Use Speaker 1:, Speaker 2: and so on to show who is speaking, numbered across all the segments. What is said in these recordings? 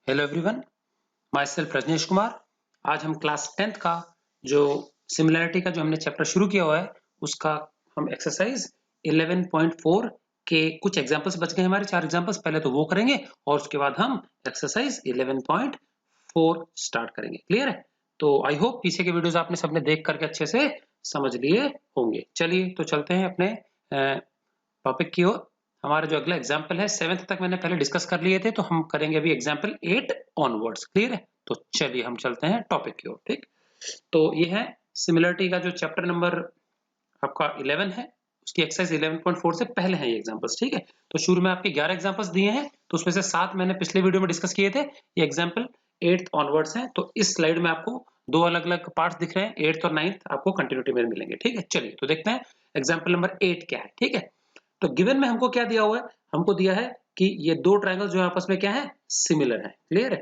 Speaker 1: Hello everyone, myself Rajnish Kumar. आज हम class 10th का जो सिमिलैरिटी का जो हमने चैप्टर शुरू किया हुआ है उसका हम एक्सरसाइज 11.4 के कुछ एग्जांपल्स बच गए हमारे 4 एग्जांपल्स, पहले तो वो करेंगे और उसके बाद हम एक्सरसाइज 11.4 स्टार्ट करेंगे। क्लियर है? तो आई होप पीछे के वीडियोस आपने सबने देख करके अच्छे से समझ लिए होंगे। चलिए तो चलते हैं अपने टॉपिक की ओर। हमारा जो अगला एग्जाम्पल है 7th तक मैंने पहले डिस्कस कर लिए थे, तो हम करेंगे अभी एग्जाम्पल 8 ऑनवर्ड्स। क्लियर है? तो चलिए हम चलते हैं टॉपिक की ओर। ठीक, तो ये है सिमिलरिटी का जो चैप्टर नंबर आपका 11 है, उसकी एक्सरसाइज 11.4 से पहले हैं ये एग्जांपल्स। ठीक है, तो शुरू में आपके 11 एग्जांपल्स दिए हैं, तो उसमें से 7 मैंने पिछले वीडियो में डिस्कस किए थे। ये एग्जांपल 8th ऑनवर्ड्स हैं, तो इस स्लाइड में आपको दो अलग अलग पार्ट्स दिख रहे हैं, 8th और 9th आपको कंटिन्यूटी में मिलेंगे। ठीक है, चलिए तो देखते हैं एग्जाम्पल नंबर 8 क्या है। ठीक है, तो गिवन में हमको क्या दिया हुआ है, हमको दिया है कि ये दो ट्रायंगल जो आपस में क्या है, सिमिलर है। क्लियर है?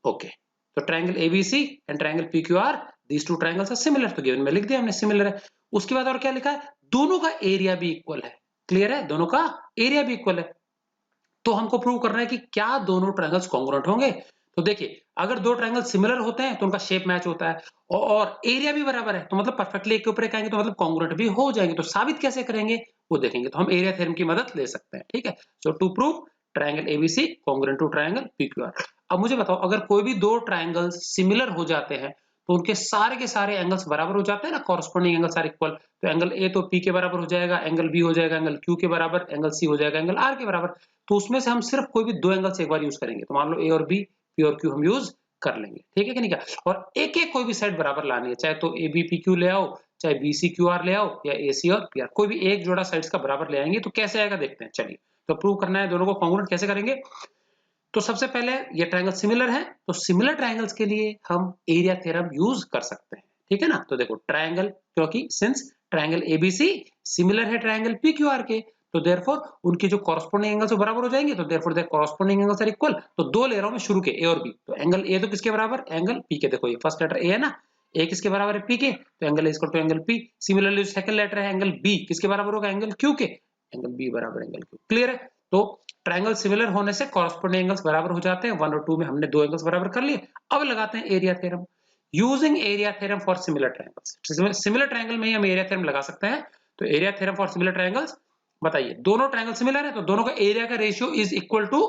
Speaker 1: ओके, तो triangle ABC and triangle PQR, these two triangles are similar. तो गिवन में लिख दिया हमने सिमिलर है। उसके बाद और क्या लिखा है, दोनों का एरिया भी इक्वल है। क्लियर है? दोनों का एरिया भी इक्वल है। तो हमको प्रूव करना है कि क्या दोनों ट्रायंगल्स कॉन्ग्रुएंट होंगे। तो देखिए, अगर दो ट्रायंगल सिमिलर होते हैं तो उनका शेप मैच होता है और एरिया भी बराबर है, तो मतलब परफेक्टली एक के ऊपर एक आएंगे, तो मतलब कॉन्ग्रुएंट भी हो जाएंगे। तो साबित कैसे करेंगे वो देखेंगे, तो हम एरिया थ्योरम की मदद ले सकते हैं। ठीक है, so to prove triangle ABC congruent to triangle PQR. अब मुझे बताओ, अगर कोई भी दो ट्रायंगल्स सिमिलर हो जाते हैं तो उनके सारे के सारे एंगल्स बराबर हो जाते हैं ना, कॉरस्पॉन्डिंग एंगल्स आर इक्वल। तो एंगल ए तो पी के बराबर हो जाएगा, एंगल बी हो जाएगा एंगल क्यू के बराबर, एंगल सी हो जाएगा एंगल आर के बराबर। तो उसमें से हम सिर्फ कोई भी दो एंगल्स एक बार यूज करेंगे, तो मान लो ए और बी, पी और क्यू हम यूज कर लेंगे। ठीक है कि नहीं? क्या और एक एक कोई भी साइड बराबर लानी है, चाहे तो ए बी पी क्यू ले आओ, चाहे बी सी क्यू आर ले आओ, या ए सी और पी आर, कोई भी एक जोड़ा साइड्स का बराबर ले आएंगे। तो कैसे आएगा देखते हैं। चलिए, तो प्रूव करना है दोनों को कॉन्ग्रुएंट कैसे करेंगे। तो सबसे पहले ये ट्रायंगल सिमिलर है, तो सिमिलर ट्रायंगल्स के लिए हम एरिया थ्योरम यूज कर सकते हैं। ठीक है ना? तो देखो ट्रायंगल, क्योंकि सिंस ट्रायंगल एबीसी सिमिलर है ट्रायंगल पीक्यूआर के, तो देयरफॉर उनके जो कॉरस्पॉन्डिंग एंगल्स बराबर हो जाएंगे, तो therefore their corresponding angles are equal. तो दो ले रहा हूं मैं शुरू के, ए और बी। तो एंगल ए तो किसके बराबर, एंगल पी के। देखो ये फर्स्ट लेटर ए है ना, ए किसके बराबर है, पी के, तो angle A equal to angle P. Similarly second letter है एंगल बी, किसके बराबर होगा, एंगल क्यू के, एंगल बी बराबर एंगल क्यू। क्लियर है? तो ट्रायंगल सिमिलर होने से कॉरस्पॉन्डिंग एंगल्स बराबर हो जाते हैं। 1 और 2 में हमने दो एंगल्स बराबर कर लिए। अब लगाते हैं area theorem. Using area theorem for similar triangles, similar triangle में ही हम एरिया थ्योरम लगा सकते हैं। तो area theorem for similar triangles, बताइए, दोनों ट्रायंगल सिमिलर है तो दोनों का एरिया का ratio is equal to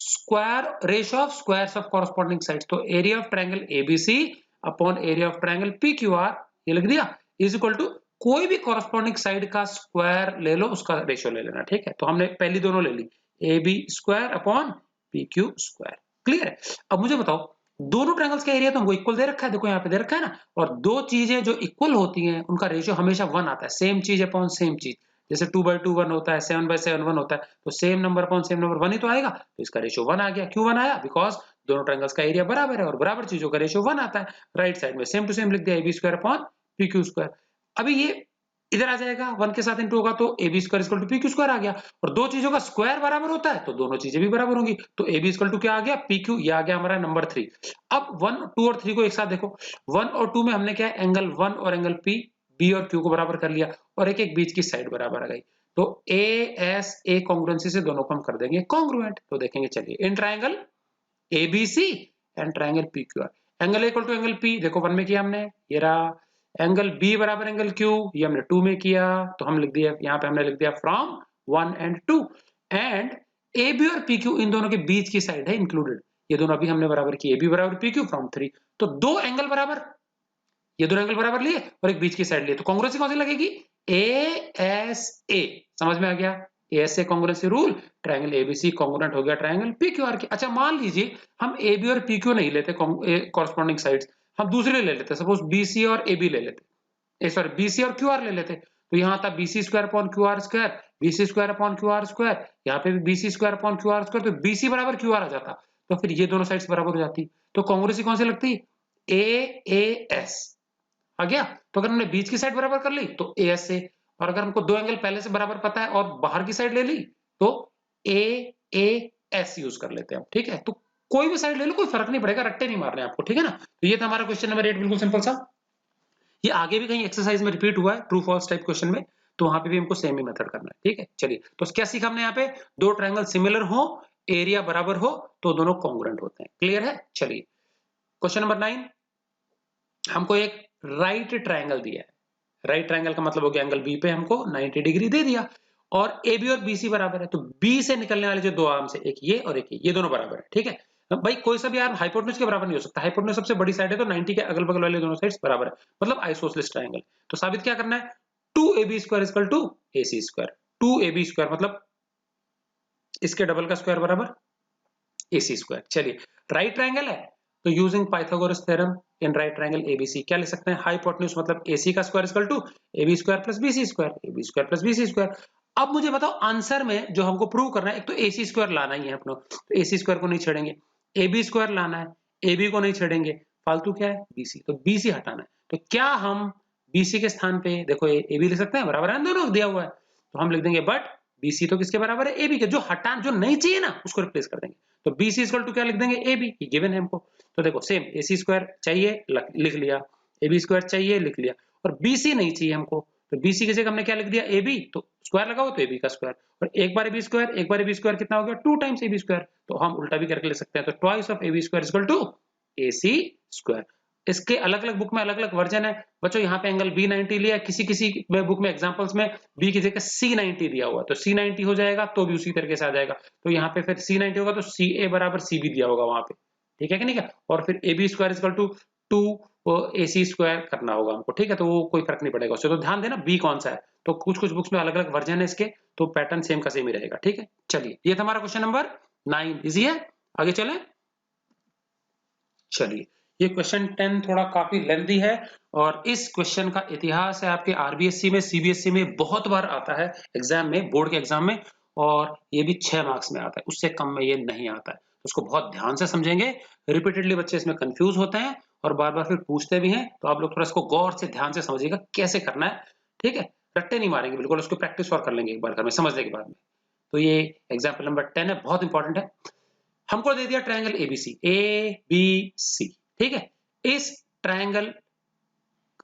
Speaker 1: square ratio of squares of corresponding sides. तो area of triangle ABC upon area of triangle PQR, ये लिख दिया, इज इक्वल टू कोई भी कॉरस्पॉन्डिंग साइड का स्क्वायर ले लो, उसका रेशियो ले लेना। ठीक है, तो हमने पहली दोनों ले ली, A B square upon P Q square. Clear है? अब मुझे बताओ, दोनों ट्रायंगल्स का एरिया तो हमको इक्वल दे रखा है, देखो यहाँ पे दे रखा है ना, और दो चीजें जो इक्वल होती हैं उनका रेशियो हमेशा 1 आता है। सेम चीज अपॉन सेम चीज, जैसे 2/2 1 होता है, 7/7 1 होता है, तो same number upon same number 1 ही तो आएगा। तो इसका रेशियो 1 आ गया। क्यों 1 आया? बिकॉज दोनों ट्रायंगल्स का एरिया बराबर है और बराबर चीजों का रेशियो 1 आता है। राइट साइड में सेम टू सेम लिख दिया, A B square upon P Q square. अभी ये इधर आ जाएगा, 1 के साथ इंटू होगा तो A B square equal to P Q square आ गया। और दो चीजों का स्क्वायर बराबर होता है तो दोनों चीजें भी बराबर होंगी। तो ए बी इक्वल टू क्या आ गया, पी क्यू, ये आ गया हमारा नंबर 3। अब 1 2 और 3 को एक साथ देखो, 1 और 2 में हमने क्या है, एंगल 1 और एंगल पी, बी और क्यू को बराबर कर लिया, और एक एक बीच की साइड बराबर आ गई। तो ए एस ए कॉन्ग्रुएंसी से दोनों को हम कर देंगे कॉन्ग्रुएंट। तो देखेंगे, चलिए, in triangle ABC and triangle PQR, angle A equal to angle P, देखो 1 में किया हमने, ये रहा। एंगल बी बराबर एंगल क्यू, ये हमने 2 में किया, तो हम लिख दिया, यहाँ पे हमने लिख दिया from 1 and 2। And A B और पी क्यू इन दोनों के बीच की साइड है इंक्लूडेड, ये दोनों अभी हमने बराबर किए, ए बी बराबर पी क्यू फ्रॉम 3। तो दो एंगल बराबर, ये दोनों एंगल बराबर लिए और एक बीच की साइड लिए, तो कॉन्ग्रुएंसी कौन सी लगेगी, ए एस ए। समझ में आ गया? A S A congruency rule, triangle ABC congruent हो गया ट्रायंगल पीक्यूआर के। अच्छा, मान लीजिए हम ए बी और पी क्यू नहीं लेते कॉरस्पॉन्डिंग साइड्स, हम दूसरे ले लेते, सपोज बी सी और ए बी ले लेते, सॉरी बी सी और क्यू आर ले लेते। तो यहाँ था B C square upon Q R square, B C square upon Q R square, यहाँ पे भी B C square upon Q R square, तो बी सी बराबर क्यू आर आ जाता, तो फिर ये दोनों साइड्स बराबर हो जाती। तो कॉन्ग्रुएंसी कौन सी लगती, ए ए एस आ गया। तो अगर हमने बीच की साइड बराबर कर ली तो ए एस से, और अगर हमको दो एंगल पहले से बराबर पता है और बाहर की साइड ले ली तो ए ए एस यूज कर लेते हैं हम। ठीक है, तो कोई भी साइड ले लो, कोई फर्क नहीं पड़ेगा, रट्टे नहीं मारने आपको। ठीक है ना? तो ये था हमारा क्वेश्चन नंबर 8, बिल्कुल सिंपल सा। ये आगे भी कहीं एक्सरसाइज में रिपीट हुआ है, ट्रू फॉल्स टाइप क्वेश्चन में। तो वहां पे भी हमको सेम ही मेथड करना है। ठीक है, चलिए तो क्या सीखा हमने यहाँ पे, दो ट्रायंगल सिमिलर हो, एरिया बराबर हो तो दोनों कॉन्ग्रुएंट होते हैं। क्लियर है? चलिए क्वेश्चन नंबर 9, हमको एक राइट ट्रायंगल दिया है। राइट ट्रायंगल का मतलब हो गया एंगल बी पे हमको 90 डिग्री दे दिया और ए बी और बी सी बराबर है, तो बी से निकलने वाले जो दो आर्म्स है, एक ये और एक ये दोनों बराबर है। ठीक है, अब भाई कोई सा भी आर्म हाइपोटेन्यूज के बराबर नहीं हो सकता, हाइपोटेन्यूज सबसे बड़ी साइड है तो 90 के अगल बगल वाले दोनों साइड्स बराबर है, मतलब आइसोसेलेस ट्रायंगल। तो साबित क्या करना है, 2ab square equal to ac square, 2ab square मतलब इसके डबल का स्क्वायर बराबर ac स्क्वायर। चलिए राइट ट्रायंगल है तो using Pythagoras theorem in right triangle ABC क्या लिख सकते हैं, हाइपोटेन्यूज मतलब ac का square equal to ab square plus bc square, ab square plus bc square. अब मुझे बताओ आंसर में जो हमको प्रूव करना है, एक तो ac स्क्वायर लाना ही है अपना, तो ac स्क्वायर को नहीं छेड़ेंगे, ab स्क्वायर लाना है, ab को नहीं छेड़ेंगे, फालतू क्या है bc, तो bc हटाना है। तो क्या हम bc के स्थान पे देखो ab लिख सकते हैं, बराबर है दोनों दिया हुआ है, तो हम लिख देंगे बट BC तो किसके बराबर है, AB के, जो हटा जो नहीं चाहिए ना उसको रिप्लेस कर देंगे, तो BC इक्वल टू क्या लिख देंगे, AB, ये गिवन है हमको। तो देखो सेम AC स्क्वायर चाहिए लिख लिया, AB स्क्वायर चाहिए लिख लिया, और BC नहीं चाहिए हमको, तो BC की जगह हमने क्या लिख दिया, AB, तो स्क्वायर लगाओ तो AB का स्क्वायर, और एक बार AB स्क्वायर, एक बार AB स्क्वायर कितना हो गया, 2 टाइम्स AB स्क्वायर, तो हम उल्टा भी करके लिख सकते हैं, तो twice of AB square equal to AC square. इसके अलग-अलग बुक में अलग-अलग वर्जन है बच्चों, यहाँ पे एंगल B90 लिया, किसी में बुक में एग्जांपल्स में B की जगह C90 दिया हुआ, तो C90 हो जाएगा तो भी उसी तरीके से आ जाएगा, तो यहाँ पे फिर C90 होगा तो CA बराबर CB दिया होगा वहां पे, ठीक है कि नहीं, और फिर AB square equal to 2 AC square करना होगा हमको, ठीक है, तो वो कोई फर्क नहीं पड़ेगा उससे, तो ध्यान देना B कौन सा है, तो कुछ बुक्स में अलग-अलग वर्जन है इसके, तो पैटर्न सेम का सेम ही रहेगा। ठीक है, चलिए ये था हमारा क्वेश्चन नंबर 9, इजी है, आगे चलें। चलिए ये क्वेश्चन 10 थोड़ा काफी लेंथी है, और इस क्वेश्चन का इतिहास है आपके आरबीएससी में, सीबीएसई में बहुत बार आता है एग्जाम में, बोर्ड के एग्जाम में, और ये भी 6 मार्क्स में आता है, उससे कम में ये नहीं आता है, तो उसको बहुत ध्यान से समझेंगे। रिपीटेडली बच्चे इसमें कंफ्यूज होते हैं और बार बार फिर पूछते भी हैं, तो आप लोग थोड़ा इसको गौर से ध्यान से समझिएगा कैसे करना है, ठीक है, रट्टे नहीं मारेंगे बिल्कुल, उसको प्रैक्टिस और कर लेंगे एक बार घर में समझने के बाद में। तो ये एग्जाम्पल नंबर 10 है, बहुत इंपॉर्टेंट है। हमको दे दिया triangle ABC, A B C, ठीक है, इस ट्रायंगल,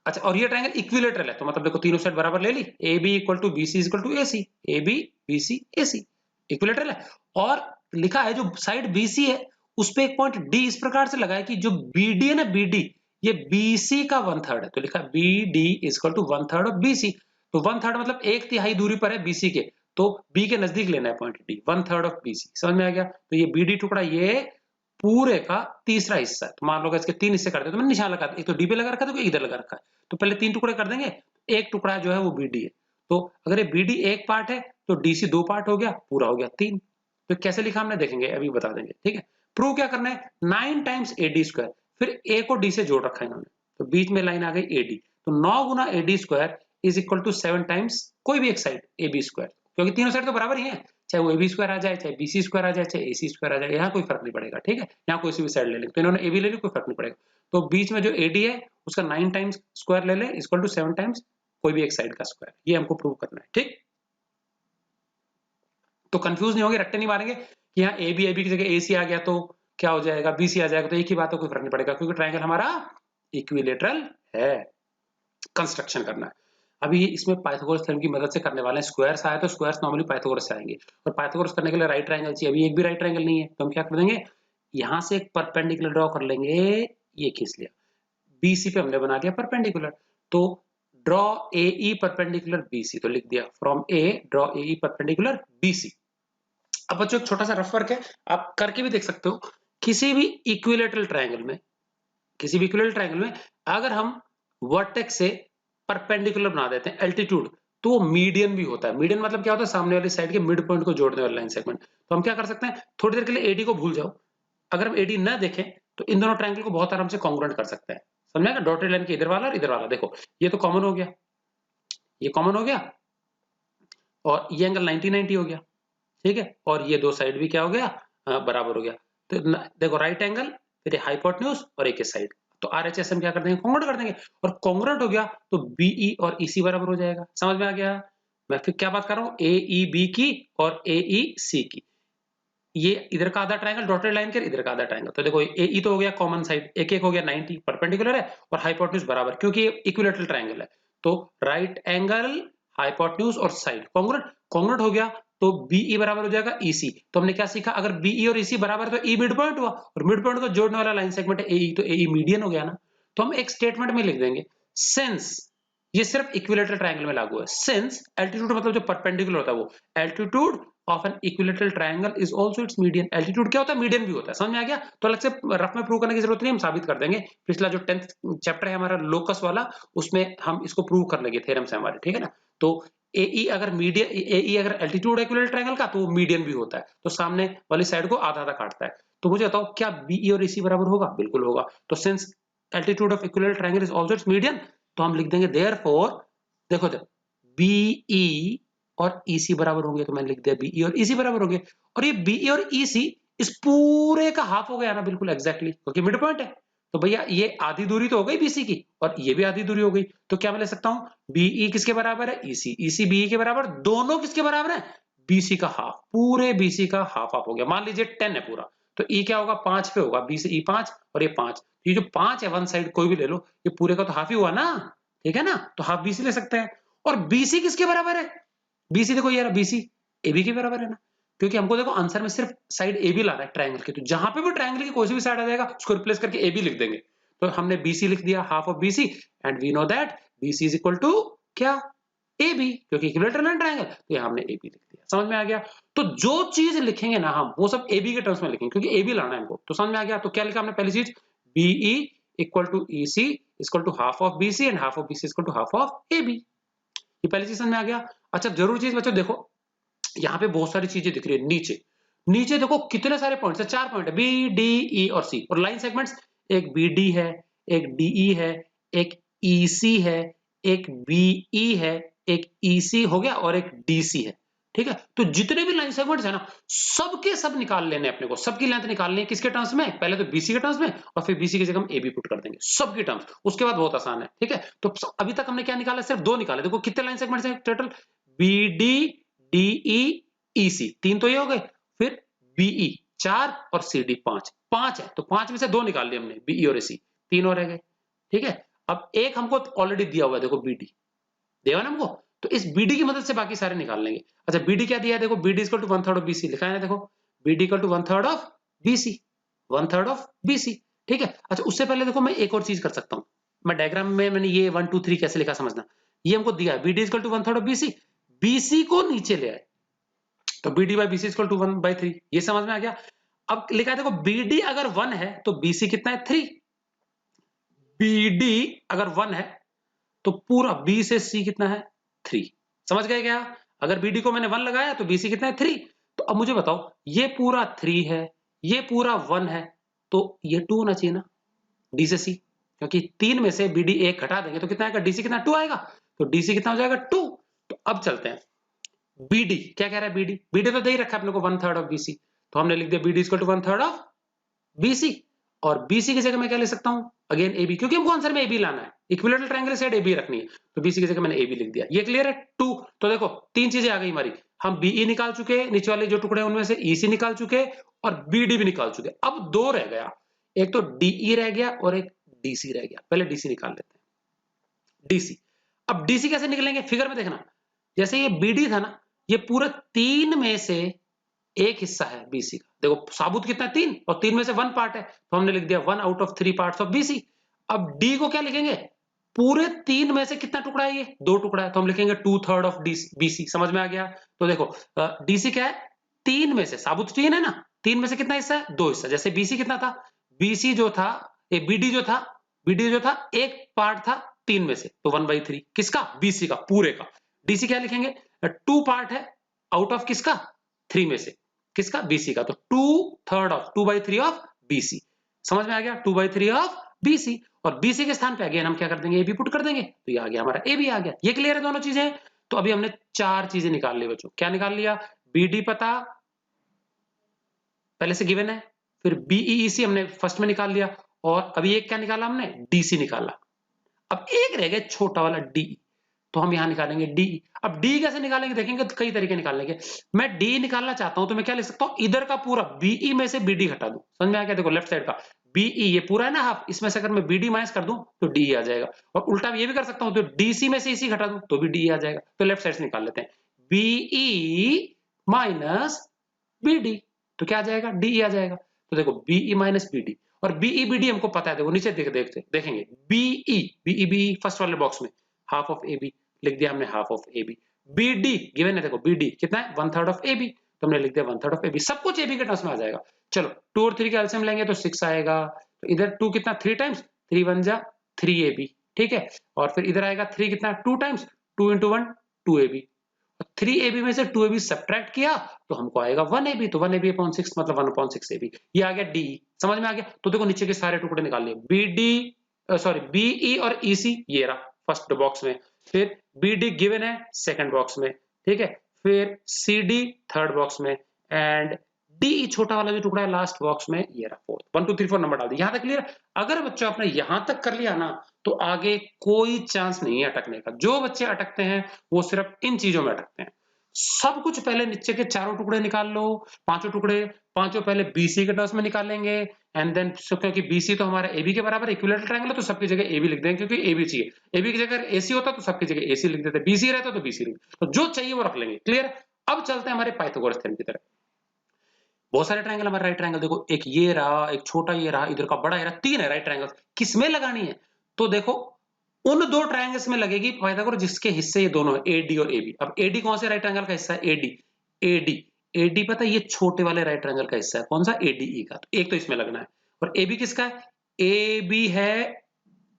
Speaker 1: अच्छा, और ये ट्रायंगल इक्विलेटरल है, तो मतलब देखो तीनों साइड बराबर ले ली, A B equal to B C equal to A C, A B B C A C, equilateral है, और लिखा है जो साइड बीसी है उस पे एक पॉइंट डी इस प्रकार से लगा है कि जो बीडी है ना, बीडी ये बीसी का 1/3 है, तो लिखा है B D equal to 1/3 of BC, तो 1/3 मतलब 1/3 दूरी पर है बीसी के, तो बी के नजदीक लेना है पॉइंट डी, 1/3 ऑफ बीसी, समझ में आ गया। तो ये बीडी टुकड़ा ये पूरे का तीसरा हिस्सा है, तो मान लो इसके 3 हिस्से कर दे तो मैंने निशान लगा, एक तो डी पे लगा रखा है, तो इधर लगा रखा है, तो पहले 3 टुकड़े कर देंगे, एक टुकड़ा जो है वो बीडी है, तो अगर ये बीडी एक पार्ट है तो डीसी 2 पार्ट हो गया, पूरा हो गया 3, तो कैसे लिखा हमने देखेंगे, अभी बता देंगे, ठीक है। प्रूव क्या करना है, 9 टाइम्स एडी स्क्वायर, फिर ए को डी से जोड़ रखा है इन्होंने, तो बीच में लाइन आ गई एडी, तो 9 गुना AD square is equal to 7 times कोई भी एक साइड ए बी स्क्वायर, क्योंकि तीनों साइड तो बराबर ही है, चाहे वो ए बी स्क्वायर आ जाए, चाहे बी सी स्क्वायर आ जाए, चाहे ए सी स्क्वायर आ जाए, यहाँ कोई फर्क नहीं पड़ेगा, ठीक है, यहाँ कोई सी भी साइड ले लेंगे, तो इन्होंने ए बी ले ली, कोई फर्क नहीं पड़ेगा, तो बीच में जो एडी है उसका 9 टाइम्स स्क्वायर ले ले इक्वल टू 7 टाइम्स कोई भी एक साइड का स्क्वायर, ये हमको प्रूव करना है, ठीक। तो कंफ्यूज नहीं होंगे, रट्टे नहीं मारेंगे कि यहाँ ए बी की जगह ए सी आ गया तो क्या हो जाएगा, बी सी आ जाएगा, तो एक ही बात है, कोई फर्क नहीं पड़ेगा, क्योंकि ट्रायंगल हमारा इक्विलेटरल है, कंस्ट्रक्शन करना है। अभी इसमें पाइथागोरस थ्योरम की मदद से करने वाले हैं, स्क्वायर्स आए तो स्क्वायर्स नॉर्मली पाइथागोरस से आएंगे, और पाइथागोरस करने के लिए राइट ट्रायंगल चाहिए, अभी एक भी राइट ट्रायंगल नहीं है, तो हम क्या कर देंगे, यहाँ से एक परपेंडिकुलर ड्रॉ कर लेंगे, ये खींच लिया, बीसी पे हमने बना दिया परपेंडिकुलर, तो draw a E perpendicular BC, तो लिख दिया from A draw a E perpendicular BC. अब बच्चों एक छोटा सा रफ वर्क है, आप करके भी देख सकते हो, किसी भी इक्विलेटरल ट्रायंगल में, किसी भी इक्विलेटरल ट्रायंगल में अगर हम वर्टेक्स से परपेंडिकुलर बना देते हैं एल्टीट्यूड, तो वो मीडियन भी होता है, मीडियन मतलब क्या होता है, सामने वाली साइड के मिड पॉइंट को जोड़ने वाला लाइन सेगमेंट, तो हम क्या कर सकते हैं, थोड़ी देर के लिए एडी को भूल जाओ, अगर हम एडी ना देखें तो इन दोनों ट्रायंगल को बहुत आराम से कॉन्ग्रुएंट कर सकते हैं, समझा ना, डॉटेड लाइन के इधर वाला और इधर वाला, देखो ये तो कॉमन हो गया, ये कॉमन हो गया, और ये एंगल 90-90 हो गया, ठीक है, और ये दो साइड भी क्या हो गया, बराबर हो गया, तो देखो राइट एंगल, फिर हाइपोटेन्यूज और एक साइड, तो आरएचएस हम क्या कर देंगे, कॉन्ग्रुएंट कर देंगे, और कॉन्ग्रुएंट हो गया तो बीई और ईसी बराबर हो जाएगा, समझ में आ गया। मैं फिर क्या बात कर रहा हूँ, एई की और एई सी की, ये इधर का आधा ट्रायंगल डॉटेड लाइन कर, इधर का आधा ट्रायंगल, तो देखो एई तो हो गया कॉमन साइड, एक एक हो गया 90 परपेंडिकुलर है, और हाइपोटेन्यूज बराबर, क्योंकि ये इक्विलेटरल ट्रायंगल है, तो राइट एंगल हाइपोटेन्यूज और साइड कॉन्ग्रुएंट, कॉन्ग्रुएंट हो गया तो बीई बराबर हो जाएगा ईसी। तो हमने क्या सीखा, अगर बीई और ईसी बराबर है तो ई मिड पॉइंट हुआ, और मिड पॉइंट को जोड़ने वाला लाइन सेगमेंट है एई, तो एई मीडियन हो गया ना। तो हम एक स्टेटमेंट में लिख देंगे, सिंस, ये सिर्फ इक्विलेटरल ट्रायंगल में लागू है, सिंस एल्टीट्यूड मतलब जो परपेंडिकुलर होता है वो, altitude of an equilateral triangle is also it's median. Altitude क्या होता है, मीडियन भी होता है, समझ में आ गया। तो अलग से रफ में प्रूव करने की जरूरत नहीं, हम साबित कर देंगे। पिछला जो 10th चैप्टर है हमारा लोकस वाला, उसमें हम इसको प्रूव कर लेंगे थ्योरम से हमारे, ठीक है ना। तो एई अगर मीडियन, एई अगर एल्टीट्यूड है इक्विलेटरल ट्रायंगल का, तो वो मीडियन भी होता है, तो सामने वाली साइड को आधा आधा काटता है। तो मुझे बताओ क्या बीई और ईसी बराबर होगा, बिल्कुल होगा। तो since altitude of equilateral triangle is also it's median, तो हम लिख देंगे देयरफॉर, देखो बीई और ईसी बराबर होंगे, तो मैंने लिख दिया बीई और ईसी बराबर होंगे। और ये बीई और ईसी इस पूरे का हाफ हो गया ना, बिल्कुल एग्जैक्टली, क्योंकि मिड पॉइंट है। तो भैया ये आधी दूरी तो हो गई बीसी की, और ये भी आधी दूरी हो गई, तो क्या मैं ले सकता हूं, बीई किसके बराबर है, ईसी, ईसी बीई के बराबर, दोनों किसके बराबर है, बीसी का हाफ, पूरे बीसी का हाफ हाफ हो गया। मान लीजिए 10 है पूरा, तो ई क्या होगा, 5 पे होगा, बी से ई 5 और ये 5, ये जो 5 है वन साइड कोई भी ले लो, ये पूरे का तो हाफ ही हुआ ना, ठीक है ना। तो हाफ बीसी ले सकते हैं। और बीसी किसके बराबर है, बीसी देखो यार, बीसी एबी के बराबर है ना, क्योंकि हमको देखो आंसर में सिर्फ साइड एबी लाना है ट्रायंगल की, तो जहां पे भी ट्रायंगल की कोई सी भी साइड आ जाएगा उसको रिप्लेस करके एबी लिख देंगे। तो हमने बीसी लिख दिया, half of BC, and we know that BC is equal to क्या, एबी, क्योंकि इक्विलेटरल है ट्रायंगल, तो यहां हमने एबी लिख दिया। समझ में आ गया। तो जो चीज लिखेंगे ना हम, वो सब एबी के टर्म्स में लिखेंगे, क्योंकि एबी लाना है हमको। तो समझ में आ गया। तो क्या लिखा हमने, पहली चीज BE equal to EC equal to half of BC and half of BC equal to half of AB, ये पहली चीज समझ में आ गया। अच्छा जरूर चीज बच्चों देखो, यहाँ पे बहुत सारी चीजें दिख रही है नीचे, नीचे देखो कितने सारे पॉइंट्स है, 4 पॉइंट है, बी डी ई और सी, और लाइन सेगमेंट्स, एक बी डी है, एक डीई है, एक ईसी है, एक बीई है, एक ईसी हो गया, और एक डीसी है, ठीक है। तो जितने भी लाइन सेगमेंट्स है ना, सबके सब निकाल लेने अपने को, सबकी लेंथ निकालनी है, किसके टर्म्स में, पहले तो बीसी के टर्म्स में, और फिर बीसी की जगह हम एबी पुट कर देंगे सबकी टर्म्स, उसके बाद बहुत आसान है, ठीक है। तो अभी तक हमने क्या निकाला, सिर्फ 2 निकाले। देखो कितने लाइन सेगमेंट्स हैं total, B D DE EC 3 तो ये हो गए, फिर बीई 4 और सीडी 5, 5 है, तो 5 में से 2 निकाल लिए हमने, बीई और ईसी, 3 और रह गए, ठीक है। अब एक हमको ऑलरेडी दिया हुआ है, देखो बीडी दिया ना हमको, तो इस बीडी की मदद से बाकी सारे निकाल लेंगे। अच्छा बीडी क्या दिया है, देखो BD equal to 1/3 of BC लिखा है ना, देखो BD equal to 1/3 of BC, 1/3 of BC, ठीक है। अच्छा उससे पहले देखो मैं एक और चीज कर सकता हूं, मैं डायग्राम में मैंने ये 1 2 3 कैसे लिखा समझना, ये हमको दिया है BD equal to 1/3 of BC, BC को नीचे ले आए, तो BD by BC equal to 1/3, ये समझ में आ गया। अब लिखा है देखो बीडी अगर 1 है तो बीसी कितना है, 3, बीडी अगर 1 है तो पूरा बी से सी कितना है, 3, समझ गए क्या। अगर बीडी को मैंने 1 लगाया तो बीसी कितना है, 3। तो अब मुझे बताओ ये पूरा 3 है, ये पूरा 1 है, तो ये 2 होना चाहिए ना, डी से सी, क्योंकि 3 में से बीडी 1 घटा देंगे तो कितना आएगा, डीसी कितना, 2 आएगा, तो डीसी कितना हो जाएगा, 2। तो अब चलते हैं, बीडी क्या कह रहा है, बीडी बीडी तो दे ही रखा है अपने को 1/3 ऑफ बीसी, तो हमने लिख दिया BD equal to 1/3 of BC, और बीसी की जगह मैं क्या ले सकता हूं, अगेन एबी, क्योंकि हमको आंसर में एबी लाना है, इक्विलेटरल ट्रायंगल साइड एबी रखनी है, तो बीसी की जगह मैंने एबी लिख दिया। ये क्लियर है, 2। तो देखो 3 चीजें आ गई हमारी, हम बीई निकाल चुके, नीचे वाले जो टुकड़े उनमें से ईसी निकाल चुके, और बीडी भी निकाल चुके। अब 2 रह गया, एक तो डीई रह गया और एक डीसी रह गया। पहले डीसी निकाल लेते हैं, डीसी। अब डीसी कैसे निकलेंगे, फिगर में देखना, जैसे ये बीडी था ना, ये पूरा 3 में से एक हिस्सा है बीसी का, देखो साबुत कितना है, 3, और 3 में से 1 पार्ट है, तो हमने लिख दिया 1 out of 3 parts of BC. अब डी को क्या लिखेंगे, पूरे 3 में से कितना टुकड़ा है, ये 2 टुकड़ा है, तो हम लिखेंगे 2/3 ऑफ बीसी, समझ में आ गया। तो देखो डीसी क्या है, 3 में से, साबुत 3 है ना, 3 में से कितना हिस्सा है, 2 हिस्सा। जैसे बीसी कितना था, बीसी जो था, बीडी जो था, बीडी जो था एक पार्ट था 3 में से, तो 1/3 किसका, बीसी का पूरे का। डीसी क्या लिखेंगे, 2 पार्ट है आउट ऑफ किसका, 3 में से, किसका, बीसी का, तो 2/3 ऑफ 2/3 ऑफ बीसी, समझ में आ गया, 2/3 ऑफ बीसी। और बीसी के स्थान पे अगेन हम क्या कर देंगे, एबी पुट कर देंगे, तो ये आ गया हमारा एबी आ गया। ये क्लियर है दोनों चीजें। तो अभी हमने 4 चीजें निकाल ली बच्चों, क्या निकाल लिया, बीडी पता पहले से गिवन है, फिर बीईसी हमने फर्स्ट में निकाल लिया, और अभी एक क्या निकाला हमने, डीसी निकाला। अब एक रह गया छोटा वाला डी, तो हम यहां निकालेंगे डी। अब डी कैसे निकालेंगे देखेंगे, तो कई तरीके निकालने के। मैं डी निकालना चाहता हूं तो मैं क्या लिख सकता हूं, इधर का पूरा बीई में से बीडी हटा दूं, समझ में आ गया। देखो लेफ्ट साइड का बीई ये पूरा है ना हाफ, इसमें से अगर मैं बीडी माइनस कर दूं तो डी आ जाएगा, और उल्टा ये भी कर सकता हूं, तो डीसी में से इसी घटा दूं तो भी डी आ जाएगा। तो लेफ्ट साइड से निकाल लेते हैं, बीई माइनस बीडी, तो क्या आ जाएगा, डी आ जाएगा। तो देखो बीई माइनस बीडी, और बीई बीडी हमको पता है, देखो नीचे देखेंगे बीई बीई फर्स्ट वाले बॉक्स में हाफ ऑफ ए बी लिख दिया हमने, half of A B. BD given है, देखो बीडी कितना है, 1/3 ऑफ ए बी, तो हमने लिख दिया 1/3 ऑफ ए बी, सब कुछ ए बी के टर्म्स में आ जाएगा। चलो 2 और 3 का एलसीएम लेंगे तो 6 आएगा, तो इधर 2 कितना 3 टाइम्स, 3 1 जा 3 ए बी, ठीक है, और फिर इधर आएगा 3 कितना 2 times, 2 into 1 2 A B, 3ab में से 2ab सब्ट्रैक्ट किया तो हमको आएगा 1ab, तो 1ab अपॉन 6 मतलब 1/6ab, ये आ गया डी, समझ में आ गया। तो देखो नीचे के सारे टुकड़े निकाल लिए, बीडी सॉरी बीई और ईसी ये रहा फर्स्ट बॉक्स में, फिर बीडी गिवन है सेकंड बॉक्स में, ठीक है, फिर सीडी थर्ड बॉक्स में, एंड डी छोटा वाला जो टुकड़ा है लास्ट बॉक्स में ये रहा फोर्थ। 1 2 3 4 नंबर डाल दिया, यहां तक क्लियर। अगर बच्चों आपने यहां तक कर लिया ना तो आगे कोई चांस नहीं है अटकने का। जो बच्चे अटकते हैं वो सिर्फ इन चीजों में अटकते हैं। सब कुछ पहले नीचे के चारों टुकड़े निकाल लो, पांचों टुकड़े, पांचों पहले बीसी के टर्म्स में निकालेंगे, एंड देन क्योंकि बीसी तो हमारा एबी के बराबर इक्विलेटरल ट्रायंगल है तो सबकी जगह एबी लिख देंगे, क्योंकि एबी चाहिए, एबी की जगह एसी होता तो सबकी जगह एसी लिख देते, बीसी रहता तो बीसी लिख, तो जो चाहिए वो रख लेंगे, क्लियर। अब चलते हैं हमारे पाइथागोरस थ्योरम की तरफ। बहुत सारे ट्रायंगल हमारे राइट ट्रायंगल, देखो एक ये रहा, एक छोटा ये रहा, इधर का बड़ा ये रहा, 3 है राइट ट्रायंगल, किसमें लगानी है, तो देखो उन 2 ट्रायंगल्स में लगेगी पाइथागोरस जिसके हिस्से ये दोनों है, एडी और एबी। अब एडी कौन से राइट ट्रायंगल का हिस्सा है, एडी, एडी एडी पता है ये छोटे वाले राइट ट्रायंगल का हिस्सा है, कौन सा, एडीई का, तो एक तो इसमें लगना है। और एबी किसका है, एबी है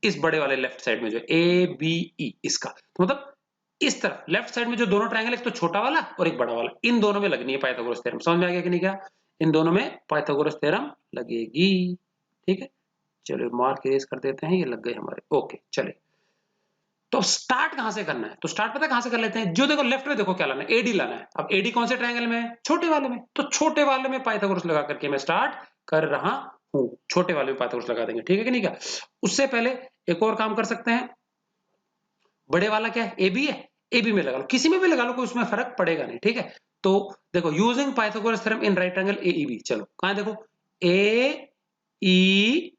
Speaker 1: इस बड़े वाले लेफ्ट साइड में जो एबीई इसका, तो मतलब इस तरफ लेफ्ट साइड में जो दोनों ट्रायंगल, एक तो छोटा वाला और एक बड़ा वाला, इन दोनों में लगनी है पाइथागोरस थ्योरम। समझ में आ गया कि नहीं, क्या इन दोनों में पाइथागोरस थ्योरम लगेगी, ठीक है। चलो मार्क इरेज कर देते हैं, ये लग गए हमारे, ओके। चले तो स्टार्ट कहां से करना है, तो स्टार्ट पता है कहां से कर लेते हैं, जो देखो लेफ्ट में देखो क्या लाना है, एडी लाना है। अब एडी कौन से ट्रायंगल में है, छोटे वाले में, तो छोटे वाले में पाइथागोरस लगा करके मैं स्टार्ट कर रहा हूं, छोटे वाले में पाइथागोरस लगा देंगे, ठीक है कि नहीं। क्या उससे पहले एक और काम कर सकते हैं, बड़े वाला क्या है, एबी है, एबी में लगा लो, किसी में भी लगा लो, कोई उसमें फर्क पड़ेगा नहीं, ठीक है। तो देखो using Pythagoras theorem in right angle AEB, चलो कहां देखो, ए ई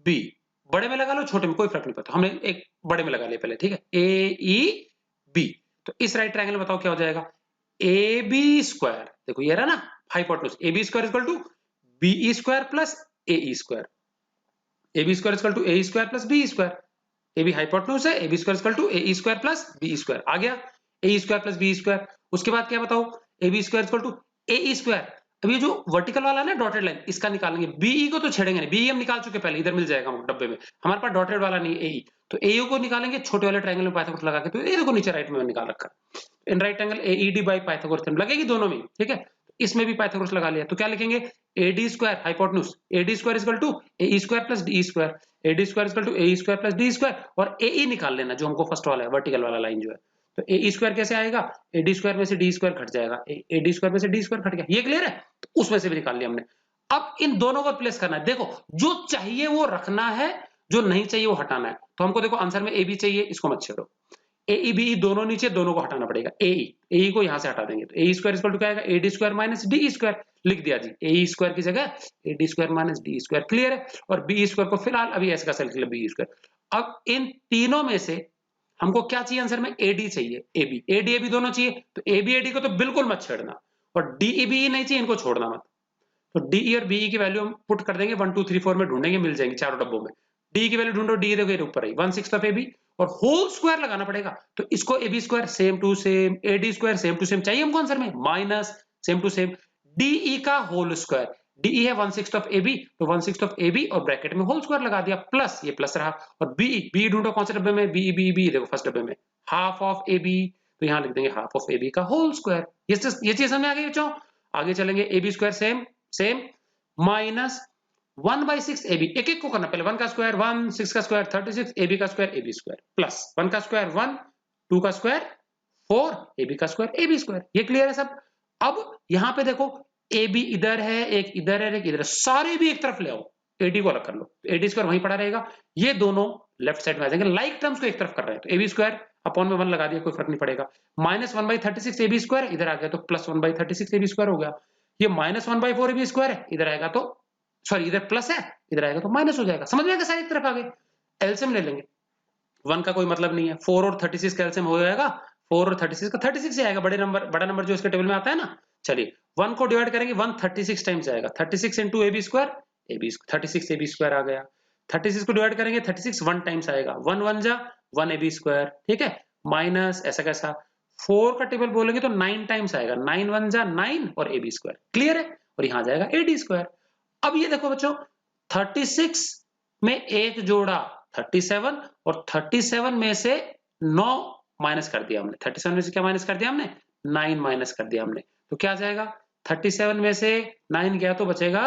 Speaker 1: बी, बड़े में लगा लो छोटे में कोई फर्क नहीं पड़ता, हमने एक बड़े में लगा लिया पहले, ठीक है, ए ई बी। तो इस राइट ट्रायंगल में बताओ क्या हो जाएगा, ए बी स्क्वायर, देखो ये रहा ना hypotenuse, A B square equal to B square plus A square, A B square equal to A square plus B square, A B hypotenuse है, A B square equal to A square plus B square, आ गया A square plus B square. उसके बाद क्या बताओ, A B square equal to A square, अब ये जो वर्टिकल वाला है ना डॉटेड लाइन, इसका निकालेंगे, बीई को तो छेड़ेंगे नहीं, बीई हम निकाल चुके पहले, इधर मिल जाएगा हमको डब्बे में, हमारे पास डॉटेड वाला नहीं है एई, तो एयू को निकालेंगे छोटे वाले ट्रायंगल में पाइथागोरस लगा के, तो ये देखो नीचे राइट में निकाल रखा है, इन right angle AED by Pythagoras theorem लगेगी दोनों में, ठीक है। इसमें भी पाइथागोरस लगा लिया, तो क्या लिखेंगे, AD square hypotenuse, AD square equal to A square plus D square, AD square equal to A square plus D square, और एई निकाल लेना जो हमको फर्स्ट वाला है वर्टिकल वाला लाइन जो है, तो ए स्क्वायर कैसे आएगा, एडी स्क्वायर में से डी स्क्वायर घट जाएगा, एडी स्क्वायर में से डी स्क्वायर घट गया, ये क्लियर है, तो उसमें से भी निकाल लिया हमने। अब इन दोनों को प्लेस करना है, देखो जो चाहिए वो रखना है, जो नहीं चाहिए वो हटाना है। तो हमको देखो आंसर में ए बी चाहिए, इसको मत छेड़ो, ए बी दोनों नीचे, दोनों को हटाना पड़ेगा, ए को यहां से हटा देंगे, तो ए स्क्वायर इक्वल टू क्या आएगा, ए D square minus D square, लिख दिया जी, ए स्क्वायर की जगह ए D square minus D square, clear है। और बी स्क्वायर को फिलहाल अभी ऐसे का सेलेक्ट किया बी स्क्वायर। अब इन तीनों में से हमको क्या चाहिए आंसर में, एडी चाहिए, एबी, एडी एबी दोनों चाहिए, तो एबी एडी को तो बिल्कुल मत छेड़ना, और डी बी नहीं चाहिए, इनको छोड़ना मत। तो डी और बी की वैल्यू हम पुट कर देंगे 1 2 3 4 में ढूंढेंगे, मिल जाएंगे चारों डब्बों में। डी की वैल्यू ढूंढो, डी देखो ये ऊपर आई 1/6 ऑफ एबी, और होल स्क्वायर लगाना पड़ेगा, तो इसको AB square same to same, AD square same to same चाहिए हमको आंसर में, minus same to same DE का होल स्क्वायर, डीई है 1/6 ऑफ एबी, तो 1/6 ऑफ एबी और ब्रैकेट में होल स्क्वायर लगा दिया, प्लस ये प्लस रहा, और बी बी ढूंढो कौन से डब्बे में, बी बी बी देखो फर्स्ट डब्बे में, हाफ ऑफ एबी, तो यहां लिख देंगे हाफ ऑफ एबी का होल स्क्वायर। ये चीज समझ में आ गई बच्चों। आगे चलेंगे, AB square same same minus 1/6 AB, एक एक को करना, पहले 1 का स्क्वायर 1, 6 का स्क्वायर 36, एबी का स्क्वायर एबी स्क्वायर, प्लस 1 का स्क्वायर 1, 2 का स्क्वायर 4, एबी का स्क्वायर एबी स्क्वायर, ये क्लियर है सब। अब यहां पे देखो एबी इधर है, एक इधर है, एक इधर है, सारे भी एक तरफ ले आओ, एडी को अलग कर लो, एडी स्क्वायर वहीं पड़ा रहेगा, ये दोनों लेफ्ट साइड में आ जाएंगे, लाइक टर्म्स को एक तरफ कर रहे हैं, तो एबी स्क्वायर अपॉन में 1 लगा दिया, कोई फर्क नहीं पड़ेगा, माइनस 1/36 एबी स्क्वायर इधर आ गया, तो प्लस 1/36 एबी स्क्वायर हो गया, ये माइनस 1/4 एबी स्क्वायर है, इधर आएगा तो सॉरी इधर प्लस है, इधर आएगा तो माइनस हो जाएगा। समझ में आएगा सारी तरफ आ गए। एलसीएम ले लेंगे, 1 का कोई मतलब नहीं है, 4 और 36 का एलसीएम हो जाएगा, 4 और 36 का 36 ही आएगा, बड़ा नंबर जो इसके टेबल में आता है ना। चलिए 1 को डिवाइड करेंगे, 1 36 टाइम्स आएगा, 36 into A B square, 36 A B square आ गया। 36 को डिवाइड करेंगे, 36 1 टाइम्स आएगा, 1 1 जा 1 ए बी स्क्वायर, ठीक है, माइनस ऐसा कैसा, 4 का टेबल बोलेंगे तो 9 टाइम्स आएगा, 9 1 जा 9 और ए बी स्क्वायर, क्लियर है, और यहाँ जाएगा ए डी स्क्वायर। अब ये देखो बच्चों, 36 में एक जोड़ा 37 और 37 में से 9 माइनस कर दिया हमने, 37 में से क्या माइनस कर दिया हमने, 9 माइनस कर दिया हमने, तो क्या जाएगा, 37 में से 9 गया तो बचेगा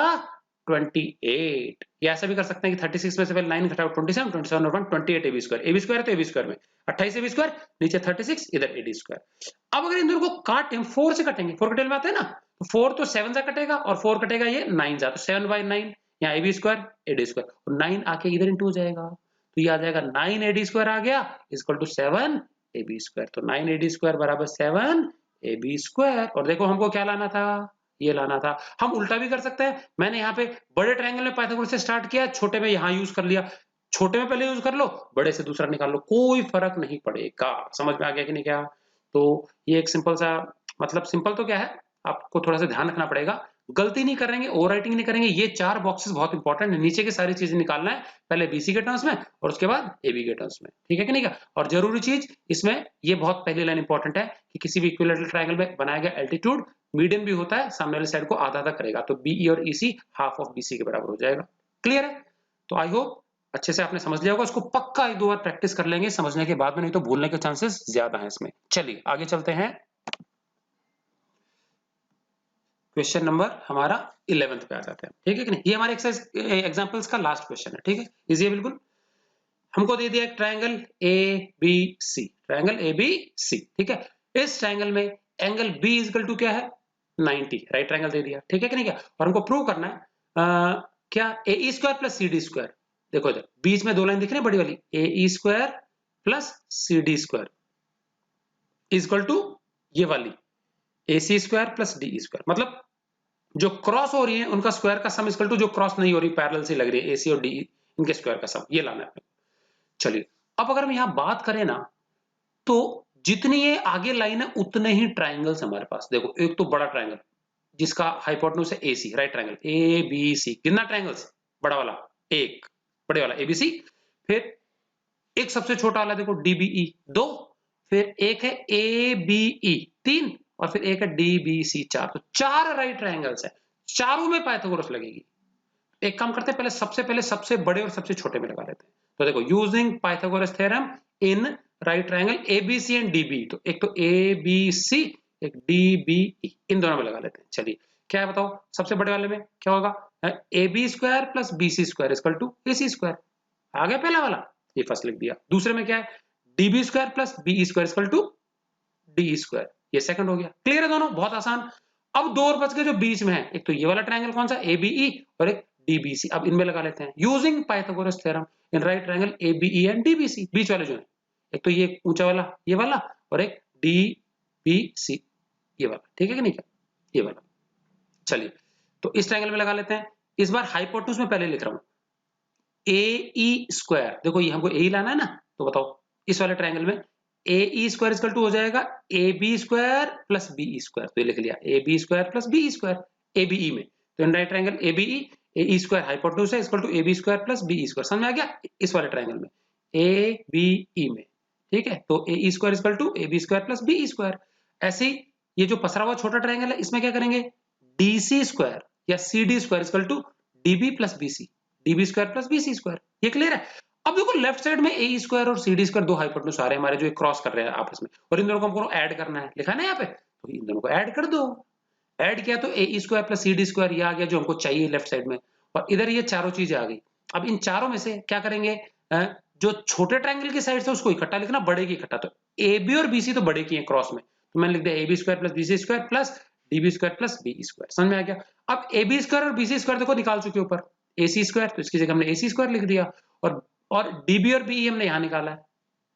Speaker 1: 28। या ऐसा भी कर सकते हैं कि 36 में से पहले 9 घटाओ 27, 27 और 1 28 ए बी स्क्वायर है तो ए बी स्क्वायर में 28 ए बी स्क्वायर, नीचे 36 इधर ए डी स्क्वायर। अब अगर इन दोनों को काटें, 4 से कटेंगे, 4 का टेबल में आता है ना, तो 4 तो 7 से कटेगा और 4 कटेगा ये 9 जा, तो 7 बाई 9 यहाँ A B square A D square, और 9 आके इधर इंटू हो जाएगा, तो ये आ जाएगा 9 ए डी स्क्वायर आ गया equal to 7 A B square. तो 9 ए डी स्क्वायर बराबर 7 ए बी स्क्वायर। और देखो हमको क्या लाना था, ये लाना था। हम उल्टा भी कर सकते हैं, मैंने यहाँ पे बड़े ट्रायंगल में पाइथागोरस से स्टार्ट किया, छोटे में यहाँ यूज कर लिया, छोटे में पहले यूज कर लो, बड़े से दूसरा निकाल लो, कोई फर्क नहीं पड़ेगा। समझ में आ गया कि नहीं क्या? तो ये एक सिंपल सा, मतलब सिंपल तो क्या है, आपको थोड़ा सा ध्यान रखना पड़ेगा, गलती नहीं करेंगे, ओवर राइटिंग नहीं करेंगे। ये 4 बॉक्सेस बहुत इंपॉर्टेंट है, नीचे की सारी चीजें निकालना है, पहले बीसी के टर्म्स में और उसके बाद एबी के टर्म्स में, ठीक है कि नहीं का? और जरूरी चीज इसमें ये बहुत पहली लाइन इंपॉर्टेंट है कि किसी भी इक्विलैटरल ट्रायंगल में बनाया गया एल्टीट्यूड मीडियन भी होता है, सामने वाली साइड को आधा आधा करेगा, तो बीई और ईसी हाफ ऑफ बीसी के बराबर हो जाएगा। क्लियर है? तो आई होप अच्छे से आपने समझ लिया होगा। इसको पक्का 1-2 बार प्रैक्टिस कर लेंगे समझने के बाद में, नहीं तो भूलने के चांसेस ज्यादा हैं इसमें। चलिए आगे चलते हैं, क्वेश्चन नंबर हमारा 11th पे आ जाते हैं, ठीक है कि नहीं? ये हमारे एक्सरसाइज एग्जांपल्स का लास्ट क्वेश्चन है, ठीक है, इजी है बिल्कुल। हमको दे दिया एक triangle A B C, triangle A B C, ठीक है। इस ट्रायंगल में एंगल बी इक्वल टू क्या है, 90, राइट ट्रायंगल दे दिया, ठीक है कि नहीं क्या? और हमको प्रूव करना है क्या, A E square plus C D square. देखो इधर बीच में 2 लाइन दिख रही है बड़ी वाली, A E square plus C D square equal to ये वाली A C square plus D square, मतलब जो क्रॉस हो रही है उनका स्क्वायर का सम इक्वल टू जो क्रॉस नहीं हो रही, पैरेलल से लग रही है, एसी और डी इनके स्क्वायर का सम, ये लाना है। चलिए अब अगर हम यहां बात करें ना, तो जितनी ये आगे लाइन है उतने ही ट्रायंगल्स हमारे पास। देखो एक तो बड़ा ट्रायंगल जिसका हाइपोटेन्यूज है AC, right triangle A B C, कितना ट्रायंगल्स, बड़ा वाला एक, बड़े वाला एबीसी, फिर एक सबसे छोटा वाला देखो डीबीई 2, फिर एक है ए बी ई 3, और फिर एक है डी बी सी 4, तो 4 राइट ट्रायंगल्स है, चारों में पाइथागोरस लगेगी। एक काम करते हैं, पहले सबसे बड़े और सबसे छोटे में लगा लेते हैं। तो देखो using Pythagoras theorem in right triangle ABC and dB, तो एक तो ए बी सी, एक डी बी ई, इन दोनों में लगा लेते हैं। चलिए क्या है बताओ, सबसे बड़े वाले में क्या होगा, A B square plus B C square equal to A C square, आ गया पहला वाला, ये फर्स्ट लिख दिया। दूसरे में क्या है, DB square plus B square equal to D square, ये सेकंड हो गया। क्लियर है दोनों, बहुत आसान। अब 2 और बच गए जो बीच में है, एक तो ये वाला ट्रायंगल कौन सा, एबीई, और एक डीबीसी, अब इनमें लगा लेते हैं using Pythagoras theorem in right triangle ABE and DBC. बीच वाले जो है, एक तो ये ऊंचा वाला ये वाला, और एक डीबीसी ये वाला, ठीक है कि नहीं, ये वाला। चलिए तो इस ट्रायंगल में लगा लेते हैं, इस बार हाइपोटेन्यूज में पहले लिख रहा हूं, ए ई स्क्वायर, देखो ये हमको ए लाना है ना, तो बताओ इस वाले ट्रायंगल में A E square equal to हो जाएगा A B square plus B square, तो ये लिख लिया A B square plus B square A B E में, तो in right triangle A B E square hypotenuse है equal to A B square plus B square, समझ में आ गया? इस वाले ट्रायंगल में ए बी ई में, ठीक है, तो A E square equal to A B square plus B square. ऐसे ही ये जो पसरा हुआ छोटा ट्रायंगल है, इसमें क्या करेंगे, डी सी स्क्वायर या C D square equal to D B plus B C, D B square plus B C square, ये क्लियर है? अब देखो लेफ्ट साइड में ए स्क्वायर और सी डी स्क्वायर 2 हाइपोटेन्यूज आ रहे हैं हमारे, जो क्रॉस कर रहे हैं आपस में, और इन दोनों को हमको ऐड करना है, लिखा है ना यहाँ पे, तो इन दोनों को ऐड कर दो। ऐड किया तो A square plus C D square ये आ गया जो हमको चाहिए लेफ्ट साइड में, और इधर ये चारों चीजें आ गई। अब इन चारों में से क्या करेंगे, जो छोटे ट्रायंगल की साइड से उसको इकट्ठा लिखना, बड़े की इकट्ठा, तो ए बी और बी सी तो बड़े की है क्रॉस में, तो मैंने लिख दिया A B square plus B C square plus D B square plus B square, समझ में आ गया? अब ए बी स्क्वायर और बी सी स्क्वायर देखो निकाल चुके ऊपर, ए सी स्क्वायर, तो इसकी जगह हमने ए सी स्क्वायर लिख दिया, और डीबी और बी हमने यहाँ निकाला है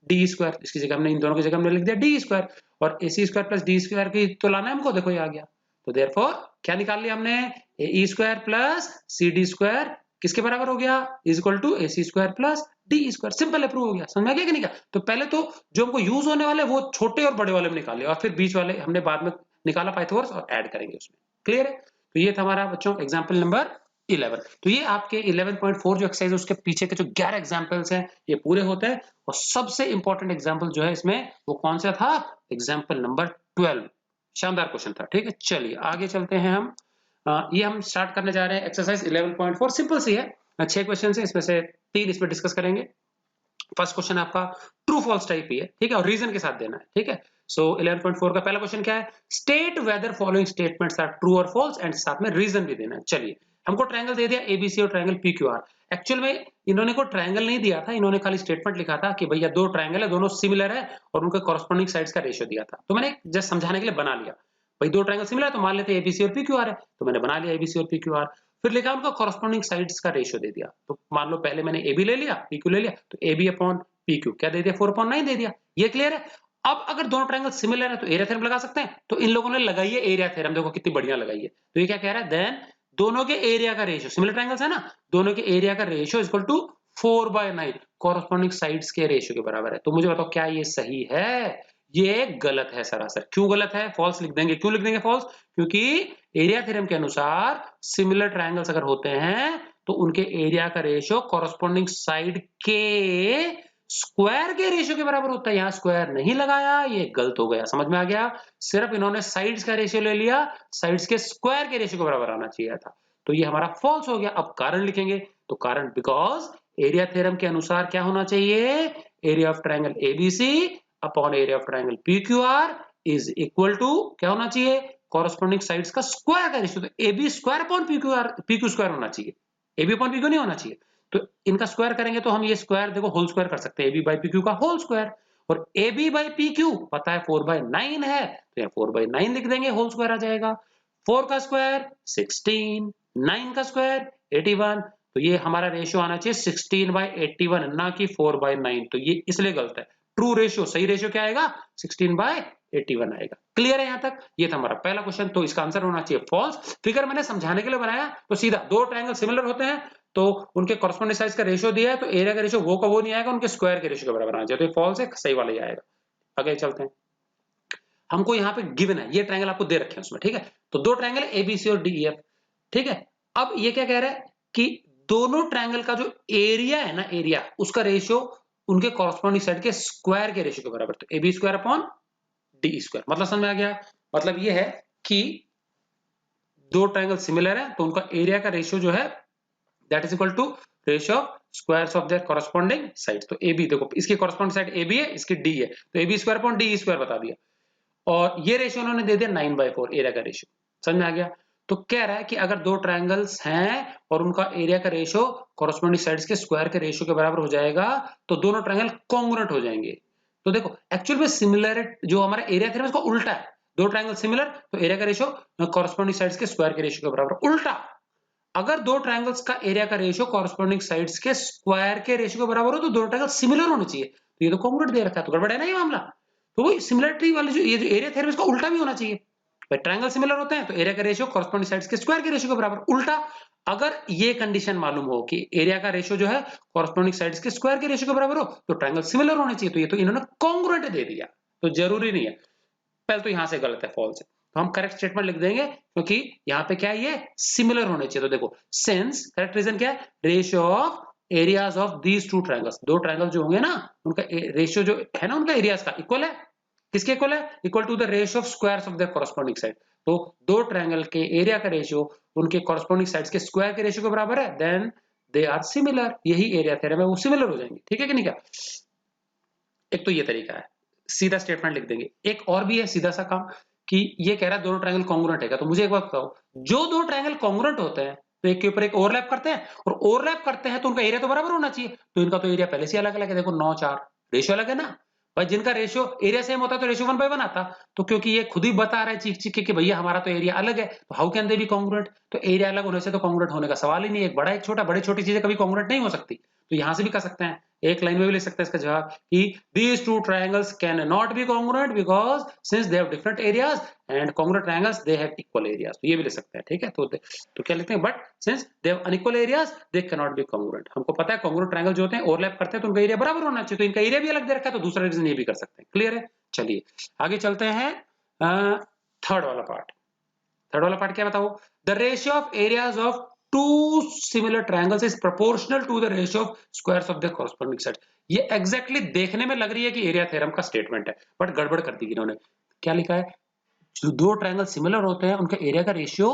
Speaker 1: डी स्क्वायर, इसकी जगह हमने इन दोनों की जगह हमने लिख दिया डी स्क्वायर, और ए C square plus D square की तो लाना है हमको, देखो ये आ गया। तो देयरफॉर क्या निकाल लिया हमने, A square plus C D square किसके बराबर हो गया, is equal to A C square plus D square. Simple approve हो गया। समझ में आ गया कि नहीं? तो पहले तो जो हमको यूज होने वाले वो छोटे और बड़े वाले में निकाले और फिर बीच वाले हमने बाद में निकाला पाइथागोरस और ऐड करेंगे उसमें। क्लियर है? तो ये था हमारा बच्चों एग्जाम्पल नंबर 11। तो ये आपके 11.4 जो एक्सरसाइज है उसके पीछे के जो 11 एग्जाम्पल्स हैं ये पूरे होते हैं और सबसे इंपॉर्टेंट एग्जाम्पल जो है इसमें वो कौन सा था, एग्जाम्पल नंबर 12। शानदार क्वेश्चन था। ठीक है, चलिए आगे चलते हैं हम। ये हम स्टार्ट करने जा रहे हैं एक्सरसाइज 11.4। सिंपल सी है, 6 क्वेश्चन है, इसमें से 3 इसमें डिस्कस करेंगे। फर्स्ट क्वेश्चन आपका ट्रू फॉल्स टाइप ही है, ठीक है, और रीजन के साथ देना है। ठीक है, सो 11.4 का पहला क्वेश्चन क्या है, state whether following statements are true और फॉल्स एंड साथ में रीजन भी देना है। चलिए, हमको ट्रायंगल दे दिया एबीसी और ट्रायंगल पीक्यूआर। एक्चुअल में इन्होंने को ट्रायंगल नहीं दिया था, इन्होंने खाली स्टेटमेंट लिखा था कि भैया दो ट्रायंगल है, दोनों सिमिलर है और उनके कॉरेस्पॉन्डिंग साइड्स का रेशियो दिया था। तो मैंने जस्ट समझाने के लिए बना लिया, भाई दो ट्रायंगल सिमिलर है तो मान लेते हैं एबीसी और पीक्यूआर है, तो मैंने बना लिया एबीसी और पीक्यूआर। फिर लिखा उनका कॉरेस्पॉन्डिंग साइड्स का रेशियो दे दिया। तो मान लो पहले मैंने एबी ले लिया, पीक्यू ले लिया, तो एबी अपॉन पीक्यू क्या दे दिया, 4/9 दे दिया। ये क्लियर है? अब अगर दोनों ट्रायंगल सिमिलर है तो एरिया थ्योरम लगा सकते हैं, तो इन लोगों ने लगाई है एरिया थ्योरम। देखो कितनी बढ़िया लगाई है। तो ये क्या कह रहा है, देन दोनों के एरिया का रेशियो, सिमिलर ट्रायंगल्स है ना, दोनों के एरिया का ratio is equal to 4/9 corresponding sides के रेशियो के बराबर है। तो मुझे बताओ क्या ये सही है? ये गलत है सरासर। क्यों गलत है? फॉल्स लिख देंगे। क्यों लिख देंगे फॉल्स? क्योंकि एरिया थ्योरम के अनुसार सिमिलर ट्रायंगल्स अगर होते हैं तो उनके एरिया का रेशियो कॉरेस्पॉन्डिंग साइड के स्क्वायर के रेशियो के बराबर होता है। यहां स्क्वायर नहीं लगाया, ये गलत हो गया। समझ में आ गया? सिर्फ इन्होंने साइड्स का रेशियो ले लिया, साइड्स के स्क्वायर के रेशियो के बराबर आना चाहिए था, तो ये हमारा फॉल्स हो गया। अब कारण लिखेंगे, तो कारण बिकॉज एरिया थ्योरम के अनुसार क्या होना चाहिए, area of triangle ABC upon area of triangle PQR is equal to क्या होना चाहिए, कॉरेस्पॉन्डिंग साइड्स का स्क्वायर का रेशियो। तो AB square upon PQR, PQ square होना चाहिए, एबी अपॉन पीक्यू नहीं होना चाहिए। तो इनका स्क्वायर करेंगे तो हम ये स्क्वायर देखो होल स्क्वायर कर सकते हैं, एबी बाई पीक्यू का होल स्क्वायर, और एबी बाई पीक्यू पता है 4/9 है, तो यहाँ 4/9 लिख देंगे, होल स्क्वायर आ जाएगा। 4 का स्क्वायर 16, 9 का स्क्वायर 81, तो ये हमारा रेशियो आना चाहिए 16/81 ना कि 4/9। तो ये इसलिए गलत है। ट्रू रेशियो, सही रेशियो क्या आएगा, 16/81 आएगा। क्लियर है यहाँ तक? ये था हमारा पहला क्वेश्चन, तो इसका आंसर होना चाहिए फॉल्स। फिगर मैंने समझाने के लिए बनाया, तो सीधा दो ट्रायंगल सिमिलर होते हैं तो उनके कॉरेस्पॉन्डिंग साइज का रेशियो दिया है, तो एरिया का रेशियो वो का वो नहीं आएगा, उनके स्क्वायर के रेशियो के बराबर आना चाहिए। तो ये फॉल्स है, सही वाला ही आएगा। आगे चलते हैं। हमको यहाँ पे गिवन है, ये ट्रायंगल आपको दे रखे हैं उसमें, ठीक है, तो दो ट्रायंगल एबीसी और डीईएफ, ठीक है। अब ये क्या कह रहा है कि दोनों ट्रायंगल का जो एरिया है ना, एरिया उसका रेशियो उनके कॉरेस्पॉन्डिंग साइड के स्क्वायर के रेशियो के बराबर, तो A B square upon D square. मतलब समझ में आ गया? मतलब ये है कि दो ट्रायंगल सिमिलर है तो उनका एरिया का रेशियो जो है that is equal to ratio of squares of their corresponding sides. तो ए बी देखो, इसकी कॉरेस्पॉन्डिंग साइड ए बी है, इसकी डी है, तो A B square upon D square बता दिया। और ये रेशियो उन्होंने दे दिया 9/4 एरिया का रेशियो। समझ में आ गया? तो कह रहा है कि अगर दो ट्रायंगल्स हैं और उनका एरिया का रेशियो कॉरेस्पॉन्डिंग साइड्स के स्क्वायर के रेशियो के बराबर हो जाएगा तो दोनों ट्रायंगल कॉन्ग्रुएंट हो जाएंगे। तो देखो एक्चुअल में सिमिलर जो हमारा एरिया थ्योरम उसका उल्टा है, दो ट्रायंगल सिमिलर तो एरिया का रेशियो कॉरेस्पॉन्डिंग साइड्स के स्क्वायर के रेशियो के बराबर। उल्टा, अगर दो ट्रायंगल्स का एरिया का रेशियो कॉरेस्पॉन्डिंग साइड्स के स्क्वायर के रेशियो के बराबर हो तो दोनों ट्रायंगल सिमिलर होने चाहिए। तो ये तो कॉन्ग्रुएंट दे रखा है, तो गड़बड़ है ना ये मामला। तो वो सिमिलरिटी वाली जो ये जो एरिया थ्योरम इसका उल्टा भी होना चाहिए। ट्रायंगल सिमिलर होते हैं तो एरिया का रेशियो कॉरेस्पॉन्डिंग साइड्स के स्क्वायर के रेशियो के बराबर। उल्टा, अगर ये कंडीशन मालूम हो कि एरिया का रेशियो जो है कॉरेस्पॉन्डिंग साइड्स के स्क्वायर के रेशियो के बराबर हो तो ट्रायंगल सिमिलर होने चाहिए। तो ये तो इन्होंने कॉन्ग्रुएंट दे दिया, तो जरूरी नहीं है। पहले तो यहां से गलत है, फॉल्स है, तो हम करेक्ट स्टेटमेंट लिख देंगे क्योंकि यहाँ पे क्या है, ये सिमिलर होने चाहिए। तो देखो सिंस, करेक्ट रीजन क्या है, ratio of areas of these two triangles, दो ट्रायंगल जो होंगे ना उनका रेशियो जो है ना उनका एरियाज का इक्वल है। किसके इक्वल है? Equal to the ratio of squares of their corresponding side. तो दो ट्रायंगल के एरिया का रेशियो उनके कॉरेस्पॉन्डिंग साइड्स के स्क्वायर के रेशियो के बराबर है, देन दे आर सिमिलर। यही एरिया थ्योरम है, वो सिमिलर हो जाएंगे। ठीक है कि नहीं? क्या एक तो ये तरीका है, सीधा स्टेटमेंट लिख देंगे। एक और भी है सीधा सा काम कि ये कह रहा है दोनों ट्रायंगल कॉन्ग्रुएंट है। तो मुझे एक बात बताओ, जो दो ट्रायंगल कॉन्ग्रुएंट होते हैं तो एक के ऊपर एक ओवरलैप करते हैं, और ओवरलैप करते हैं तो उनका एरिया तो बराबर होना चाहिए। तो इनका तो एरिया पहले से अलग अलग है, देखो 9/4 रेशियो अलग है ना भाई। जिनका रेशियो एरिया सेम होता तो रेशियो 1/1 आता। तो क्योंकि ये खुद ही बता रहा है चीख चीख के कि भैया हमारा तो एरिया अलग है, तो how can they B congruent? तो एरिया अलग होने से तो कॉन्ग्रुएंट होने का सवाल ही नहीं है। एक बड़ा एक छोटा, बड़ी छोटी चीजें कभी कॉन्ग्रुएंट नहीं हो सकती। तो यहां से भी कर सकते हैं, एक लाइन में भी लिख सकते हैं इसका जवाब कि these two triangles cannot be congruent because since they have different areas and congruent triangles they have equal areas, तो ये भी लिख सकते हैं, ठीक है। तो क्या लिखते हैं, but since they have unequal areas they cannot be congruent। हमको पता है congruent triangle जो होते हैं ओवरलैप करते हैं तो उनका एरिया बराबर होना चाहिए, तो इनका एरिया भी अलग दे रखा है, तो दूसरा रीजन ये भी कर सकते हैं। क्लियर है, चलिए आगे चलते हैं। थर्ड वाला पार्ट क्या बताओ, the ratio of areas of two similar triangles is proportional to the ratio of squares of their corresponding sides। ये एग्जैक्टली देखने में लग रही है कि एरिया थ्योरम का स्टेटमेंट है, बट गड़बड़ कर दी इन्होंने। क्या लिखा है, जो दो ट्रायंगल सिमिलर होते हैं उनका एरिया का रेशियो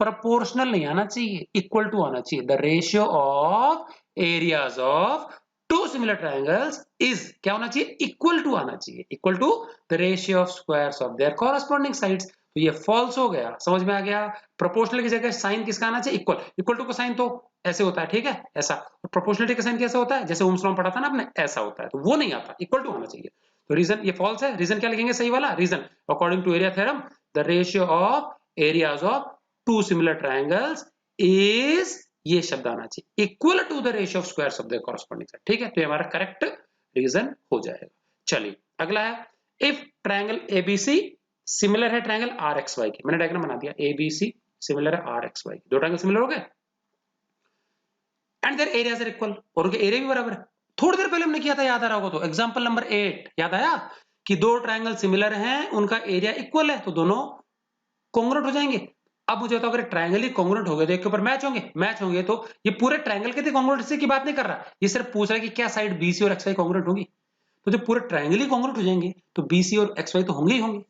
Speaker 1: प्रोपोर्शनल नहीं आना चाहिए, इक्वल टू आना चाहिए। The ratio of areas of two similar triangles is क्या होना चाहिए, इक्वल टू आना चाहिए, equal to the ratio of squares of their corresponding sides. तो ये फॉल्स हो गया, समझ में आ गया। प्रोपोर्शनल की जगह साइन किसका आना चाहिए, इक्वल। इक्वल टू का साइन तो ऐसे होता है, ठीक है, ऐसा। प्रोपोर्शनलिटी का साइन कैसे होता है, जैसे ओम्स लॉ में पढ़ा था ना आपने, ऐसा होता है, तो वो नहीं आता, इक्वल टू आना चाहिए। तो रीजन ये फॉल्स है, रीजन क्या लिखेंगे सही वाला, reason according to area theorem the ratio of areas of two similar triangles is, ये शब्द आना चाहिए, equal to the ratio of squares of the corresponding side, ठीक है। तो ये हमारा करेक्ट रीजन हो जाएगा। चलिए अगला है, इफ ट्रायंगल एबीसी सिमिलर है ट्रायंगल आर एक्स वाई की, मैंने डायग्राम बना दिया, एबीसी सिमिलर है आर एक्स वाई, दो ट्रायंगल सिमिलर हो गए and their areas are equal, और उनके एरिया भी बराबर है। थोड़ी देर पहले हमने किया था, याद आ रहा होगा तो, एग्जांपल नंबर 8 याद आया कि दो ट्रायंगल सिमिलर हैं, उनका एरिया इक्वल है, तो दोनों कॉन्ग्रुएंट हो जाएंगे। अब मुझे बताओ, अगर ट्रायंगल ही कॉन्ग्रुएंट हो गए तो एक के ऊपर मैच होंगे, तो ये पूरे ट्रायंगल के कॉन्ग्रुएंसी की बात नहीं कर रहा, ये सिर्फ पूछ रहा है कि क्या साइड बीसी और एक्सवाई कॉन्ग्रुएंट होंगी। तो जब पूरे ट्रायंगल ही कॉन्ग्रुएंट हो जाएंगे तो बीसी और एक्सवाई तो होंगे ही होंगे,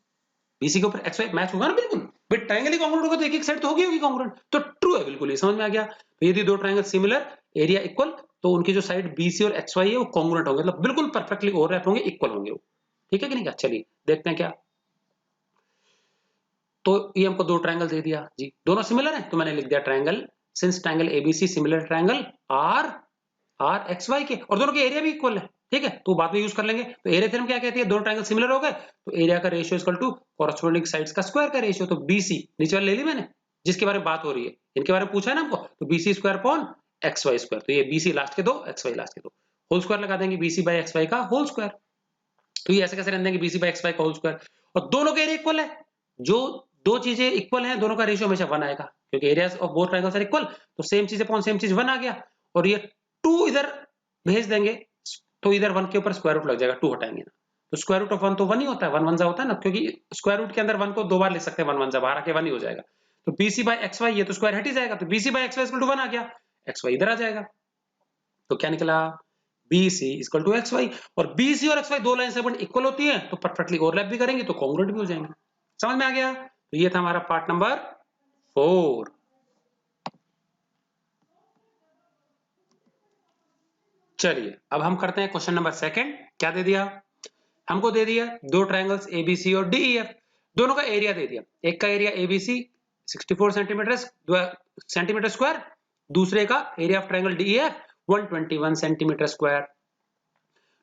Speaker 1: बीसी के ऊपर एक्सवाई मैच होगा ना, बिल्कुल। बट ट्रायंगल ही कॉन्ग्रुएंट होगा तो एक एक साइड तो होगी कॉन्ग्रुएंट, तो ट्रू है बिल्कुल, ये समझ में आ गया। तो यदि दो ट्रायंगल सिमिलर, एरिया इक्वल, तो उनकी जो साइड बीसी और एक्सवाई है वो कॉन्ग्रुएंट होंगे, मतलब बिल्कुल परफेक्टली ओवरलैप होंगे, इक्वल होंगे वो, ठीक है कि नहीं। क्या, चलिए देखते हैं क्या। तो ये हमको दो ट्रायंगल दे दिया जी, दोनों सिमिलर हैं, तो मैंने लिख दिया triangle, since triangle ABC similar triangle R X Y के, और दोनों के एरिया भी इक्वल है, ठीक है, तो बाद में यूज कर लेंगे। तो एरिया थ्योरम क्या कहती है, दोनों ट्रायंगल सिमिलर हो गए तो एरिया का ratio equal to corresponding sides का स्क्वायर का रेशियो। तो बीसी नीचे वाले ले ली मैंने, जिसके बारे में बात हो रही है, इनके बारे में पूछा है ना हमको, तो BC square upon X Y square, तो ये बीसी लास्ट के दो, एक्स वाई लास्ट के दो, होल स्क्वायर लगा देंगे, बीसी बाई एक्स वाई का होल स्क्वायर। तो ये ऐसे कैसे रख देंगे, बीसी बाई एक्स वाई का होल स्क्वायर, और दोनों के एरिया इक्वल है, जो दो चीजें इक्वल हैं दोनों का रेशियो हमेशा 1 आएगा, क्योंकि areas of both triangles are equal, तो सेम चीज अपॉन सेम चीज 1 आ गया, और ये 2 इधर भेज देंगे तो इधर 1 के ऊपर स्क्वायर रूट लग जाएगा, 2 हटाएंगे ना, तो स्क्वायर रूट ऑफ 1 तो 1 ही होता है, 1 1 जा होता है ना, क्योंकि स्क्वायर रूट के अंदर 1 को दो बार लिख सकते हैं, 1 1 जा बाहर आके 1 ही हो जाएगा। तो बीसी बाई एक्स वाई, ये तो स्क्वायर हट ही जाएगा, तो BC by X Y equal to 1 आ गया, एक्स वाई इधर आ जाएगा, तो क्या निकला, BC equal to X Y, और BC और XY दो लाइन सेगमेंट इक्वल होती है तो परफेक्टली ओवरलैप भी करेंगे तो कॉन्ग्रुएंट भी हो जाएंगे। समझ में आ गया। तो ये था हमारा पार्ट नंबर 4। चलिए अब हम करते हैं क्वेश्चन नंबर 2। क्या दे दिया हमको, दे दिया दो ट्रायंगल्स ABC और DEF, दोनों का एरिया दे दिया, एक का एरिया ABC 64 सेंटीमीटर स्क्वायर, दूसरे का area of triangle DEF 121 centimetre square.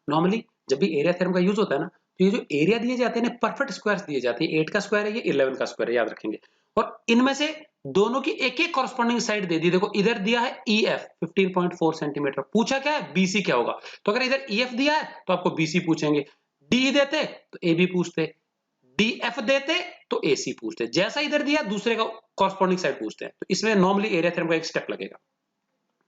Speaker 1: Normally जब भी एरिया थ्योरम का यूज होता है ना, तो ये जो एरिया दिए जाते हैं परफेक्ट स्क्वायर्स दिए जाते हैं, 8 का स्क्वायर है, ये 11 का स्क्वायर है, याद रखेंगे। और इनमें से दोनों की एक एक कॉरस्पॉन्डिंग साइड दे दी, देखो इधर दिया है EF 15.4 सेंटीमीटर, पूछा क्या है BC क्या होगा, तो अगर इधर EF दिया है तो आपको BC पूछेंगे, D देते तो AB पूछते, DF देते तो AC पूछते, जैसा इधर दिया दूसरे का कॉरस्पॉन्डिंग साइड पूछते हैं, तो इसमें नॉर्मली एरिया थ्योरम का एक स्टेप लगेगा।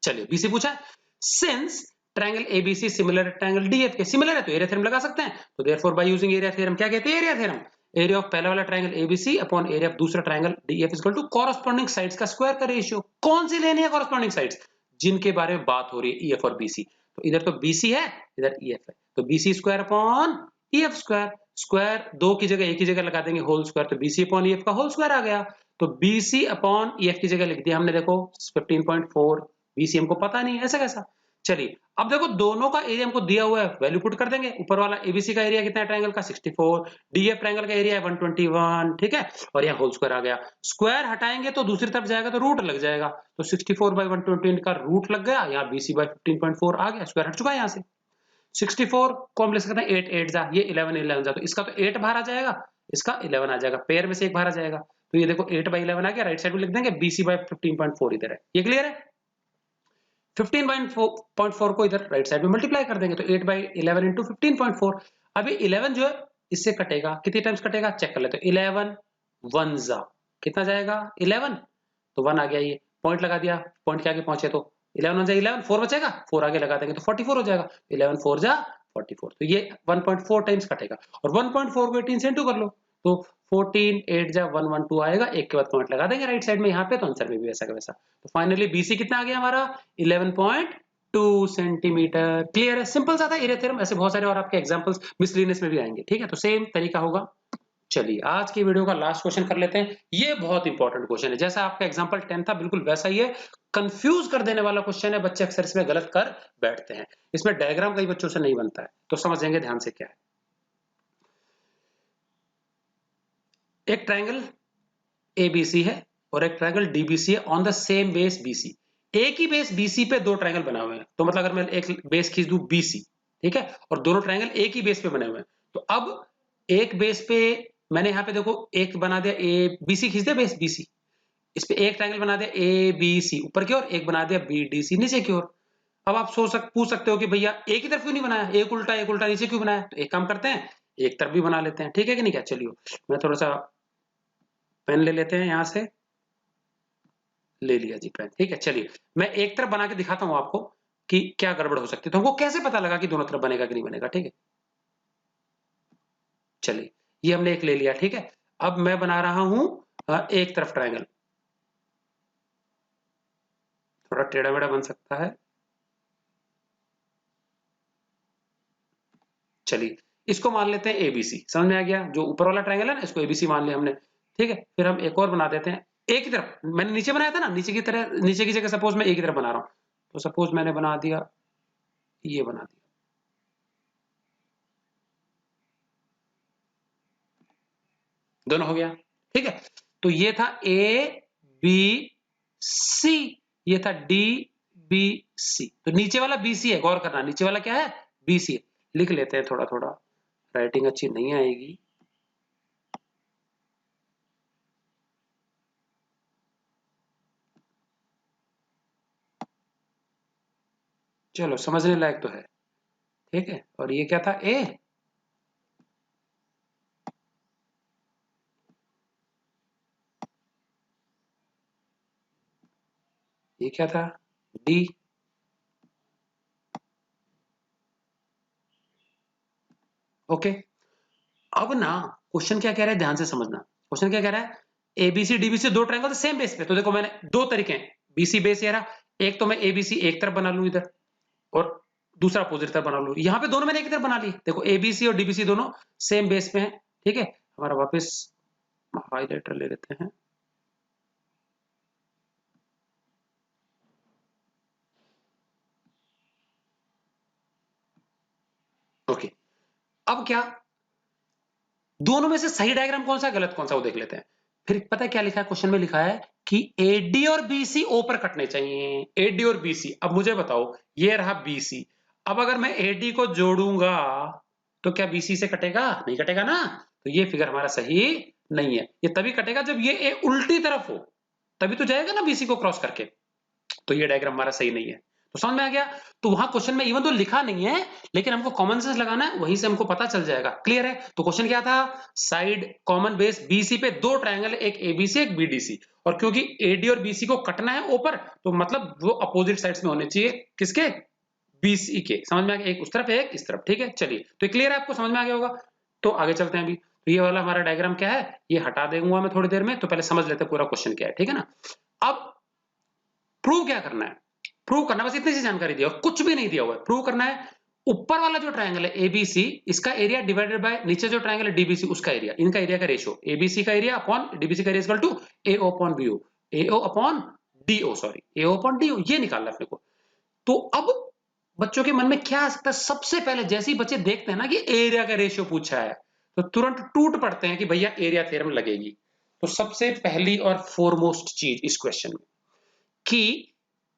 Speaker 1: चलिए BC पूछा है, since triangle ABC similar triangle DF के सिमिलर है तो एरिया थ्योरम लगा सकते हैं, तो therefore by using area theorem, क्या कहते हैं एरिया थ्योरम, एरिया ऑफ पहला वाला triangle ABC upon area of दूसरा triangle DF is equal to corresponding sides का स्क्वायर का रेशियो। कौन सी लेनी है कॉरस्पॉन्डिंग साइड्स, जिनके बारे में बात हो रही है EF और BC, तो इधर तो BC है इधर EF है, तो BC square upon EF square, square दो की जगह एक ही जगह लगा देंगे होल स्क्वायर, तो BC अपॉन EF का होल स्क्वायर आ गया, तो BC अपॉन EF की जगह लिख दिया हमने, देखो 15.4, BC हमको पता नहीं है, ऐसा कैसा। चलिए अब देखो दोनों का एरिया हमको दिया हुआ है, वैल्यू पुट कर देंगे, ऊपर वाला ABC का एरिया कितना है ट्रायंगल का 64, DF ट्रायंगल का एरिया है 121, ठीक है, और यहाँ होल स्क्वायर आ गया, स्क्वायर हटाएंगे तो दूसरी तरफ जाएगा तो रूट लग जाएगा, तो 64 बाई 120 का रूट लग गया, यहाँ BC बाई 15.4 आ गया, स्क्वायर हट चुका है यहाँ से। 64 को हम लिख सकते हैं 8 8 जा, ये 11 11 जा, तो इसका तो 8 बाहर आ जाएगा, इसका 11 आ जाएगा, पेयर में से एक बाहर आ जाएगा, तो ये देखो 8 बाई 11 आ गया, राइट साइड में लिख देंगे BC बाई 15.4 इधर है, ये क्लियर है। 15.4 को इधर राइट साइड में मल्टीप्लाई कर देंगे, तो 8/11 इंटू 15.4। अभी 11 जो है इससे कटेगा, कितनी टाइम्स कटेगा चेक कर लेते हैं। 11 1 जा कितना जाएगा 11, तो 1 आ गया, ये पॉइंट लगा दिया, पॉइंट के आगे पहुंचे तो 11 1 जा 11, 4 बचेगा, 4 आगे लगा देंगे तो 44 हो जाएगा, 11 4 जा 44, तो ये 1.4 टाइम्स कटेगा। और 1.4 को 18 से इंटू कर लो, तो 14 8 जा 112 आएगा, एक के बाद पॉइंट लगा देंगे राइट साइड में यहाँ पे, तो आंसर में भी वैसा का वैसा। तो फाइनली बीसी कितना आ गया हमारा 11.2 सेंटीमीटर। क्लियर है, सिंपल सा था एरिया थ्योरम। ऐसे बहुत सारे और आपके एग्जांपल्स मिसलिनियस में भी आएंगे, ठीक है, तो सेम तरीका होगा। चलिए आज की वीडियो का लास्ट क्वेश्चन कर लेते हैं। ये बहुत इंपॉर्टेंट क्वेश्चन है, जैसा आपका एग्जांपल 10 था बिल्कुल वैसा ही है, कंफ्यूज कर देने वाला क्वेश्चन है, बच्चे अक्सर इसमें गलत कर बैठते हैं। इसमें डायग्राम कई बच्चों से नहीं बनता है, तो समझेंगे ध्यान से क्या है। एक ट्रायंगल एबीसी है और एक ट्रायंगल डीबीसी है on the same base BC. एक ही बेस बीसी पे दो ट्रायंगल बना हुए हैं, तो मतलब अगर मैं एक बेस खींच दूं बीसी, ठीक है, और दोनों ट्रायंगल एक ही बेस पे बने हुए हैं, तो अब एक बेस पे मैंने यहाँ पे देखो एक बना दिया ए बीसी, खींच दिया बेस बीसी, इस पे एक ट्रायंगल बना दिया ए बी सी ऊपर की ओर, एक बना दिया बी डी सी नीचे की ओर। अब आप पूछ सकते हो कि भैया एक ही तरफ क्यों नहीं बनाया, एक उल्टा नीचे क्यों बनाया, तो एक काम करते हैं एक तरफ भी बना लेते हैं, ठीक है कि नहीं, क्या चलिए मैं थोड़ा सा पेन ले लेते हैं, यहां से ले लिया जी पेन, ठीक है। चलिए मैं एक तरफ बना के दिखाता हूं आपको कि क्या गड़बड़ हो सकती है, तो हमको कैसे पता लगा कि दोनों तरफ बनेगा कि नहीं बनेगा, ठीक है। चलिए ये हमने एक ले लिया, ठीक है। अब मैं बना रहा हूं एक तरफ ट्रायंगल, थोड़ा टेढ़ा मेढ़ा बन सकता है। चलिए इसको मान लेते हैं एबीसी, समझ में आ गया, जो ऊपर वाला ट्रायंगल है ना इसको एबीसी मान लिया हमने, ठीक है। फिर हम एक और बना देते हैं, एक ही तरफ मैंने नीचे बनाया था ना, नीचे की तरह, नीचे की जगह सपोज मैं एक ही तरफ बना रहा हूं, तो सपोज मैंने बना दिया, ये बना दिया, दोनों हो गया, ठीक है। तो ये था ए बी सी, ये था डी बी सी, तो नीचे वाला बीसी है, गौर करना नीचे वाला क्या है बीसी है। लिख लेते हैं, थोड़ा थोड़ा राइटिंग अच्छी नहीं आएगी, चलो समझने लायक तो है, ठीक है। और ये क्या था ए, ये क्या था डी, ओके। अब ना क्वेश्चन क्या कह रहा है, ध्यान से समझना, क्वेश्चन क्या कह रहा है एबीसी डीबीसी दो ट्रायंगल सेम बेस पे, तो देखो मैंने दो तरीके हैं, बीसी बेस ये रहा, एक तो मैं एबीसी एक तरफ बना लूं इधर, और दूसरा अपोजिट तरफ बना लूं, यहाँ पे दोनों मैंने एक तरफ बना ली, देखो एबीसी और डीबीसी दोनों सेम बेस पे हैं, ठीक है। हमारा वापस हाईलाइटर ले लेते हैं, ओके। अब क्या, दोनों में से सही डायग्राम कौन सा गलत कौन सा वो देख लेते हैं। फिर पता है क्या लिखा है क्वेश्चन में, लिखा है कि एडी और बीसी ओ पर कटने चाहिए, एडी और बीसी। अब मुझे बताओ ये रहा बीसी, अब अगर मैं एडी को जोड़ूंगा तो क्या बीसी से कटेगा, नहीं कटेगा ना, तो ये फिगर हमारा सही नहीं है। ये तभी कटेगा जब ये ए उल्टी तरफ हो, तभी तो जाएगा ना बीसी को क्रॉस करके, तो ये डायग्राम हमारा सही नहीं है। तो समझ में आ गया, तो वहां क्वेश्चन में इवन तो लिखा नहीं है, लेकिन हमको कॉमन सेंस लगाना है, वहीं से हमको पता चल जाएगा। क्लियर है, तो क्वेश्चन क्या था, साइड कॉमन बेस बीसी पे दो ट्रायंगल, एक एबीसी एक बीडीसी, और क्योंकि एडी और बीसी को कटना है ऊपर, तो मतलब वो अपोजिट साइड्स में होने चाहिए, किसके, बीसी के। समझ में आ गया, एक उस तरफ एक इस तरफ, ठीक है। चलिए तो क्लियर है, आपको समझ में आ गया होगा, तो आगे चलते हैं अभी। तो ये वाला हमारा डायग्राम क्या है, ये हटा देंगे मैं थोड़ी देर में, तो पहले समझ लेते हैं पूरा क्वेश्चन क्या है, ठीक है ना। अब प्रूव क्या करना है, प्रूव करना, बस इतनी सी जानकारी दिया, कुछ भी नहीं दिया हुआ है, प्रूव करना है ऊपर वाला जो ट्रायंगल है एबीसी, इसका एरिया डिवाइडेड बाय नीचे जो ट्रायंगल है डीबीसी, उसका एरिया, इनका एरिया का रेशियो, एबीसी का एरिया अपॉन डीबीसी का area equal to AO upon BO, AO upon DO, sorry AO upon DO, ये निकालना है अपने को। तो अब बच्चों के मन में क्या आ सकता है, सबसे पहले जैसे ही बच्चे देखते हैं ना कि एरिया का रेशियो पूछा है, तो तुरंत टूट पड़ते हैं कि भैया एरिया थ्योरम लगेगी। तो सबसे पहली और फोरमोस्ट चीज इस क्वेश्चन में कि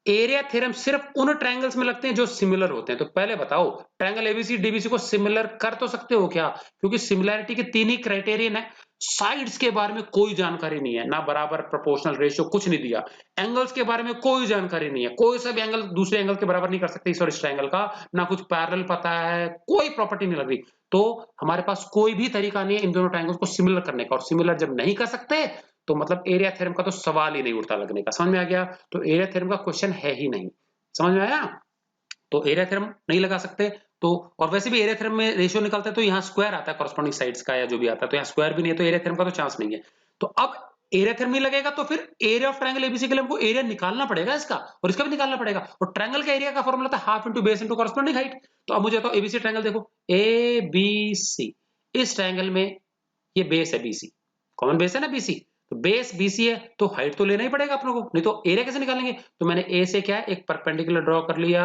Speaker 1: एरिया थ्योरम सिर्फ उन ट्रायंगल्स में लगते हैं जो सिमिलर होते हैं। तो पहले बताओ ट्रायंगल एबीसी डीबीसी को सिमिलर कर तो सकते हो क्या? क्योंकि सिमिलैरिटी के 3 ही क्राइटेरियन है। साइड्स के बारे में कोई जानकारी नहीं है, ना बराबर, प्रोपोर्शनल, रेशियो कुछ नहीं दिया। एंगल्स के बारे में कोई जानकारी नहीं है, कोई सा भी एंगल दूसरे एंगल के बराबर नहीं कर सकते इस और इस ट्रायंगल का, ना कुछ पैरेलल पता है, कोई प्रॉपर्टी नहीं लग रही। तो हमारे पास कोई भी तरीका नहीं है इन दोनों ट्रायंगल्स को सिमिलर करने का, और सिमिलर जब नहीं कर सकते तो मतलब एरिया थ्योरम का तो सवाल ही नहीं उठता लगने का। समझ में आ गया? तो एरिया थ्योरम का क्वेश्चन है ही नहीं। समझ में आया? तो एरिया थ्योरम नहीं लगा सकते। तो और वैसे भी एरिया थ्योरम में रेशियो निकलता है तो यहाँ स्क्वायर आता है कॉरस्पॉन्डिंग साइड्स का, या जो भी आता है, तो यहाँ स्क्वायर भी नहीं है, तो एरिया थ्योरम का तो चांस नहीं है। तो अब एरिया थ्योरम नहीं लगेगा तो फिर एरिया ऑफ ट्रायंगल एबीसी के लिए हमको एरिया निकालना पड़ेगा इसका, और इसका भी निकालना पड़ेगा। और ट्रायंगल का एरिया का फॉर्मूला था half into base into corresponding height. तो अब मुझे तो एबीसी ट्रायंगल देखो, ए बी सी, इस ट्रायंगल में ये बेस है बीसी, कॉमन बेस है ना बीसी, तो बेस बीसी है तो हाइट तो लेना ही पड़ेगा अपनों को, नहीं तो एरिया कैसे निकालेंगे? तो मैंने ए से क्या है, एक परपेंडिकुलर ड्रॉ कर लिया,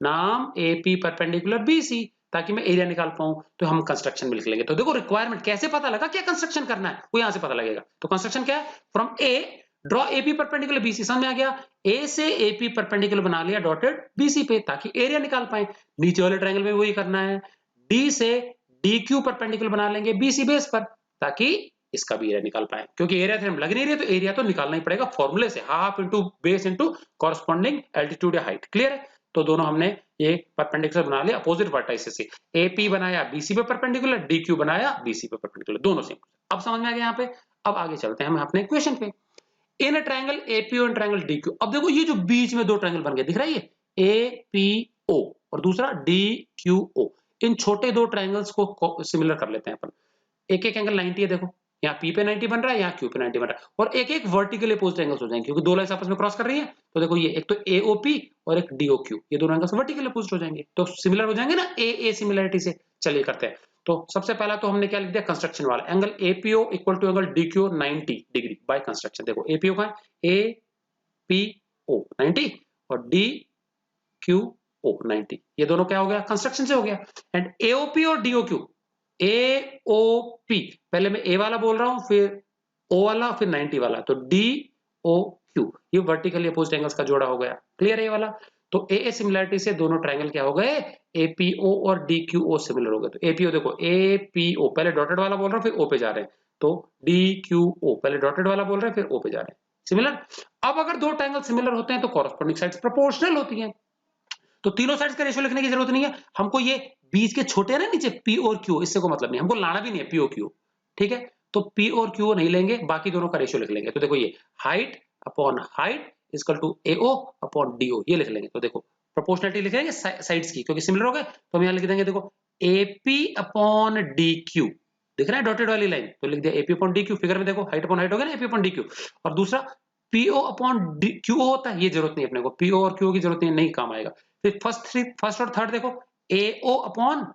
Speaker 1: नाम एपी परपेंडिकुलर बीसी, ताकि मैं एरिया निकाल पाऊं। तो हम कंस्ट्रक्शन में लिख लेंगे। तो देखो रिक्वायरमेंट कैसे पता लगा क्या कंस्ट्रक्शन करना है, वो यहां से पता लगेगा। तो कंस्ट्रक्शन क्या है? From A draw AP perpendicular BC, समझ में आ गया? ए से एपी परपेंडिकुलर बना लिया डॉटेड बीसी पे, ताकि एरिया निकाल पाए। नीचे वाले ट्रायंगल में वही करना है। डी से डी क्यू परपेंडिकुलर बना लेंगे बीसी बेस पर, ताकि इसका भी एरिया निकाल पाए। क्योंकि एरिया थ्योरम लग नहीं रही है तो एरिया तो निकालना ही पड़ेगा फॉर्मूले से, half into base into corresponding altitude या हाइट। क्लियर है? तो दोनों हमने ये परपेंडिकुलर बना लिया अपोजिट वर्टाइसेस से। एपी बनाया बीसी पे परपेंडिकुलर, डीक्यू बनाया बीसी पे परपेंडिकुलर, दोनों सेम। अब समझ में आ गया यहाँ पे। अब आगे चलते हैं हम अपने क्वेश्चन पे। In triangle APO and triangle DQ, अब देखो ये जो बीच में दो ट्रायंगल बन गए दिख रहा है, ये एपीओ और दूसरा डीक्यूओ, इन छोटे दो ट्रायंगल्स को सिमिलर कर लेते हैं अपन। एक एक एंगल 90 है, देखो यहाँ P पे 90 बन रहा है, यहाँ Q पे 90 बन रहा है, और एक एक वर्टिकली अपोजिट एंगल्स हो जाएंगे क्योंकि दो लाइंस आपस में क्रॉस कर रही है। तो देखो ये एक तो AOP और एक DOQ, ये दोनों एंगल्स वर्टिकली अपोजिट हो जाएंगे, तो सिमिलर हो जाएंगे ना ए सिमिलरिटी से। चलिए करते हैं। तो सबसे पहला तो हमने क्या लिख दिया, कंस्ट्रक्शन वाला, angle APO equal to angle DQ 90 degree by construction. देखो APO का APO 90 और DQO 90, ये दोनों क्या हो गया, कंस्ट्रक्शन से हो गया। एंड AOP और DOQ, AOP पहले मैं A वाला बोल रहा हूं, फिर O वाला, फिर 90 वाला, तो DOQ ये वर्टिकली अपोजिट एंगल्स का जोड़ा हो गया। क्लियर है ये वाला? तो AA सिमिलरिटी से दोनों ट्रायंगल क्या हो गए, APO और DQO सिमिलर हो गए। तो APO देखो, APO पहले डॉटेड वाला बोल रहा हूं फिर O पे जा रहे हैं, तो DQO पहले डॉटेड वाला बोल रहे हैं फिर O पे जा रहे हैं, सिमिलर। अब अगर दो ट्रायंगल सिमिलर होते हैं तो कॉरस्पॉन्डिंग साइड्स प्रोपोर्शनल होती हैं। तो तीनों साइड्स का रेशियो लिखने की जरूरत नहीं है हमको, ये बीच के छोटे है ना नीचे P और Q, इससे कोई मतलब नहीं, हमको लाना भी नहीं है P और Q। ठीक है? तो P और Q नहीं लेंगे, बाकी दोनों का रेशियो लिख लेंगे। तो देखो ये height upon height equal to AO upon DO, ये लिख लेंगे। तो देखो प्रोपोर्शनलिटी लिखेंगे साइड्स की क्योंकि सिमिलर हो गए, तो हम यहाँ लिख देंगे, देखो AP अपॉन DQ, दिख रहा है डॉटेड वाली लाइन, तो लिख दिया AP अपॉन DQ। फिगर में देखो हाइट अपॉन हाइट हो गया ना, AP अपॉन DQ। और दूसरा PO अपॉन QO होता है, ये जरूरत नहीं अपने को, PO और QO की जरूरत नहीं काम आएगा। फिर फर्स्ट और थर्ड देखो AO अपॉन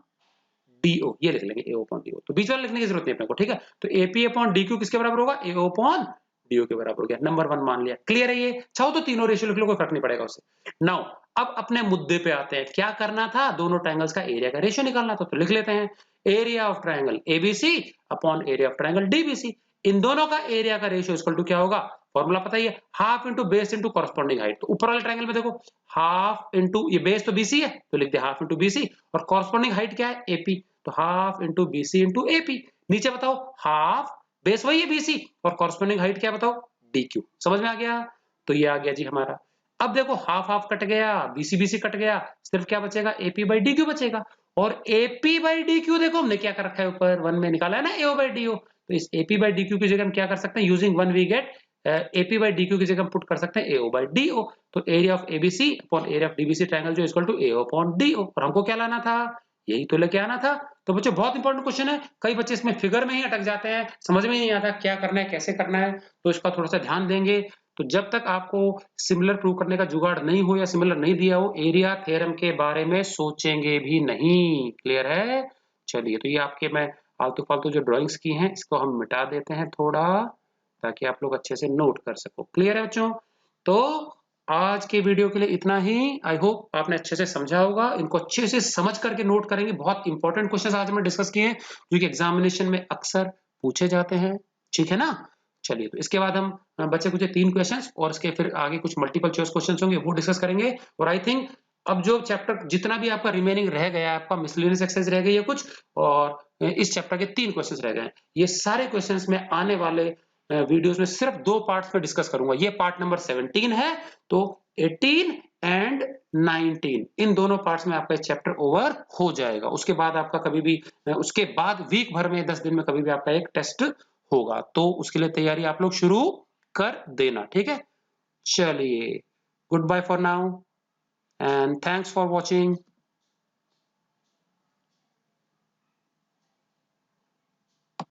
Speaker 1: DO, ये लिख लेंगे AO अपॉन DO, तो बीच वाला लिखने की जरूरत नहीं अपने को। ठीक है? तो AP अपॉन DQ किसके बराबर होगा, AO अपॉन DO के बराबर हो गया। नंबर 1 मान लिया। क्लियर है? ये चाहो तो तीनों रेशियो लिख लो, कोई फर्क नहीं पड़ेगा उससे। नाउ अब अपने मुद्दे पे आते हैं, क्या करना था, दोनों ट्रायंगल्स का एरिया का रेशियो निकालना था। तो लिख लेते हैं area of triangle ABC upon area of triangle DBC, इन दोनों का एरिया का रेशियो इक्वल टू क्या होगा, फॉर्मूला पता ही है, half into base into corresponding height. तो ऊपर वाले ट्रायंगल में देखो हाफ इंटू, ये बेस तो BC है तो लिख दिया हाफ इंटू BC, और कॉरस्पॉन्डिंग हाइट क्या है AP, तो half into BC into AP। नीचे बताओ हाफ, बेस वही है BC और कॉरस्पॉन्डिंग हाइट क्या बताओ, DQ। समझ में आ गया? तो ये आ गया जी हमारा। अब देखो हाफ हाफ कट गया, BC BC कट गया, सिर्फ क्या बचेगा, AP बाई DQ बचेगा। और AP बाई DQ देखो हमने क्या कर रखा है, ऊपर 1 में निकाला है ना AO बाई DO, तो इस AP बाई DQ की जगह हम क्या कर सकते हैं, using 1 we get AP by DQ की जगह हम पुट कर सकते हैं AO बाई DO। तो area of ABC upon area of DBC triangle जो equal to AO upon DO, और हमको क्या लाना था, यही तो लेके आना था। तो बच्चों बहुत इंपॉर्टेंट क्वेश्चन है, कई बच्चे इसमें फिगर में ही अटक जाते हैं, समझ में नहीं आता क्या करना है कैसे करना है, तो इसका थोड़ा सा ध्यान देंगे। तो जब तक आपको सिमिलर प्रूव करने का जुगाड़ नहीं हो या सिमिलर नहीं दिया हो, एरिया थ्योरम के बारे में सोचेंगे भी नहीं। क्लियर है? चलिए, तो ये आपके मैं आलतू फालतू जो ड्राइंग्स की हैं इसको हम मिटा देते हैं थोड़ा, ताकि आप लोग अच्छे से नोट कर सको। क्लियर है बच्चों? तो आज के वीडियो के लिए इतना ही। आई होप आपने अच्छे से समझा होगा, इनको अच्छे से समझ करके नोट करेंगे। बहुत इंपॉर्टेंट क्वेश्चन आज हमने डिस्कस किए हैं जो कि एग्जामिनेशन में अक्सर पूछे जाते हैं। ठीक है ना? चलिए, तो इसके बाद हम बचे कुछ 3 क्वेश्चंस और इसके फिर आगे कुछ मल्टीपल चॉइस क्वेश्चंस होंगे, वो डिस्कस करेंगे। और आई थिंक अब जो चैप्टर जितना भी आपका रिमेनिंग रह गया है, आपका मिसलेनियस एक्सरसाइज रह गई है कुछ, और इस चैप्टर के 3 क्वेश्चंस रह गए हैं। ये सारे क्वेश्चंस में आने वाले वीडियोस में सिर्फ 2 पार्ट्स में डिस्कस करूंगा। ये पार्ट नंबर 17 है, तो 18 एंड 19 इन दोनों पार्ट्स में आपका चैप्टर ओवर हो जाएगा। उसके बाद आपका कभी भी उसके बाद वीक भर में 10 दिन में कभी भी आपका एक टेस्ट होगा, तो उसके लिए तैयारी आप लोग शुरू कर देना, ठीक है। चलिए, goodbye for now and thanks for watching.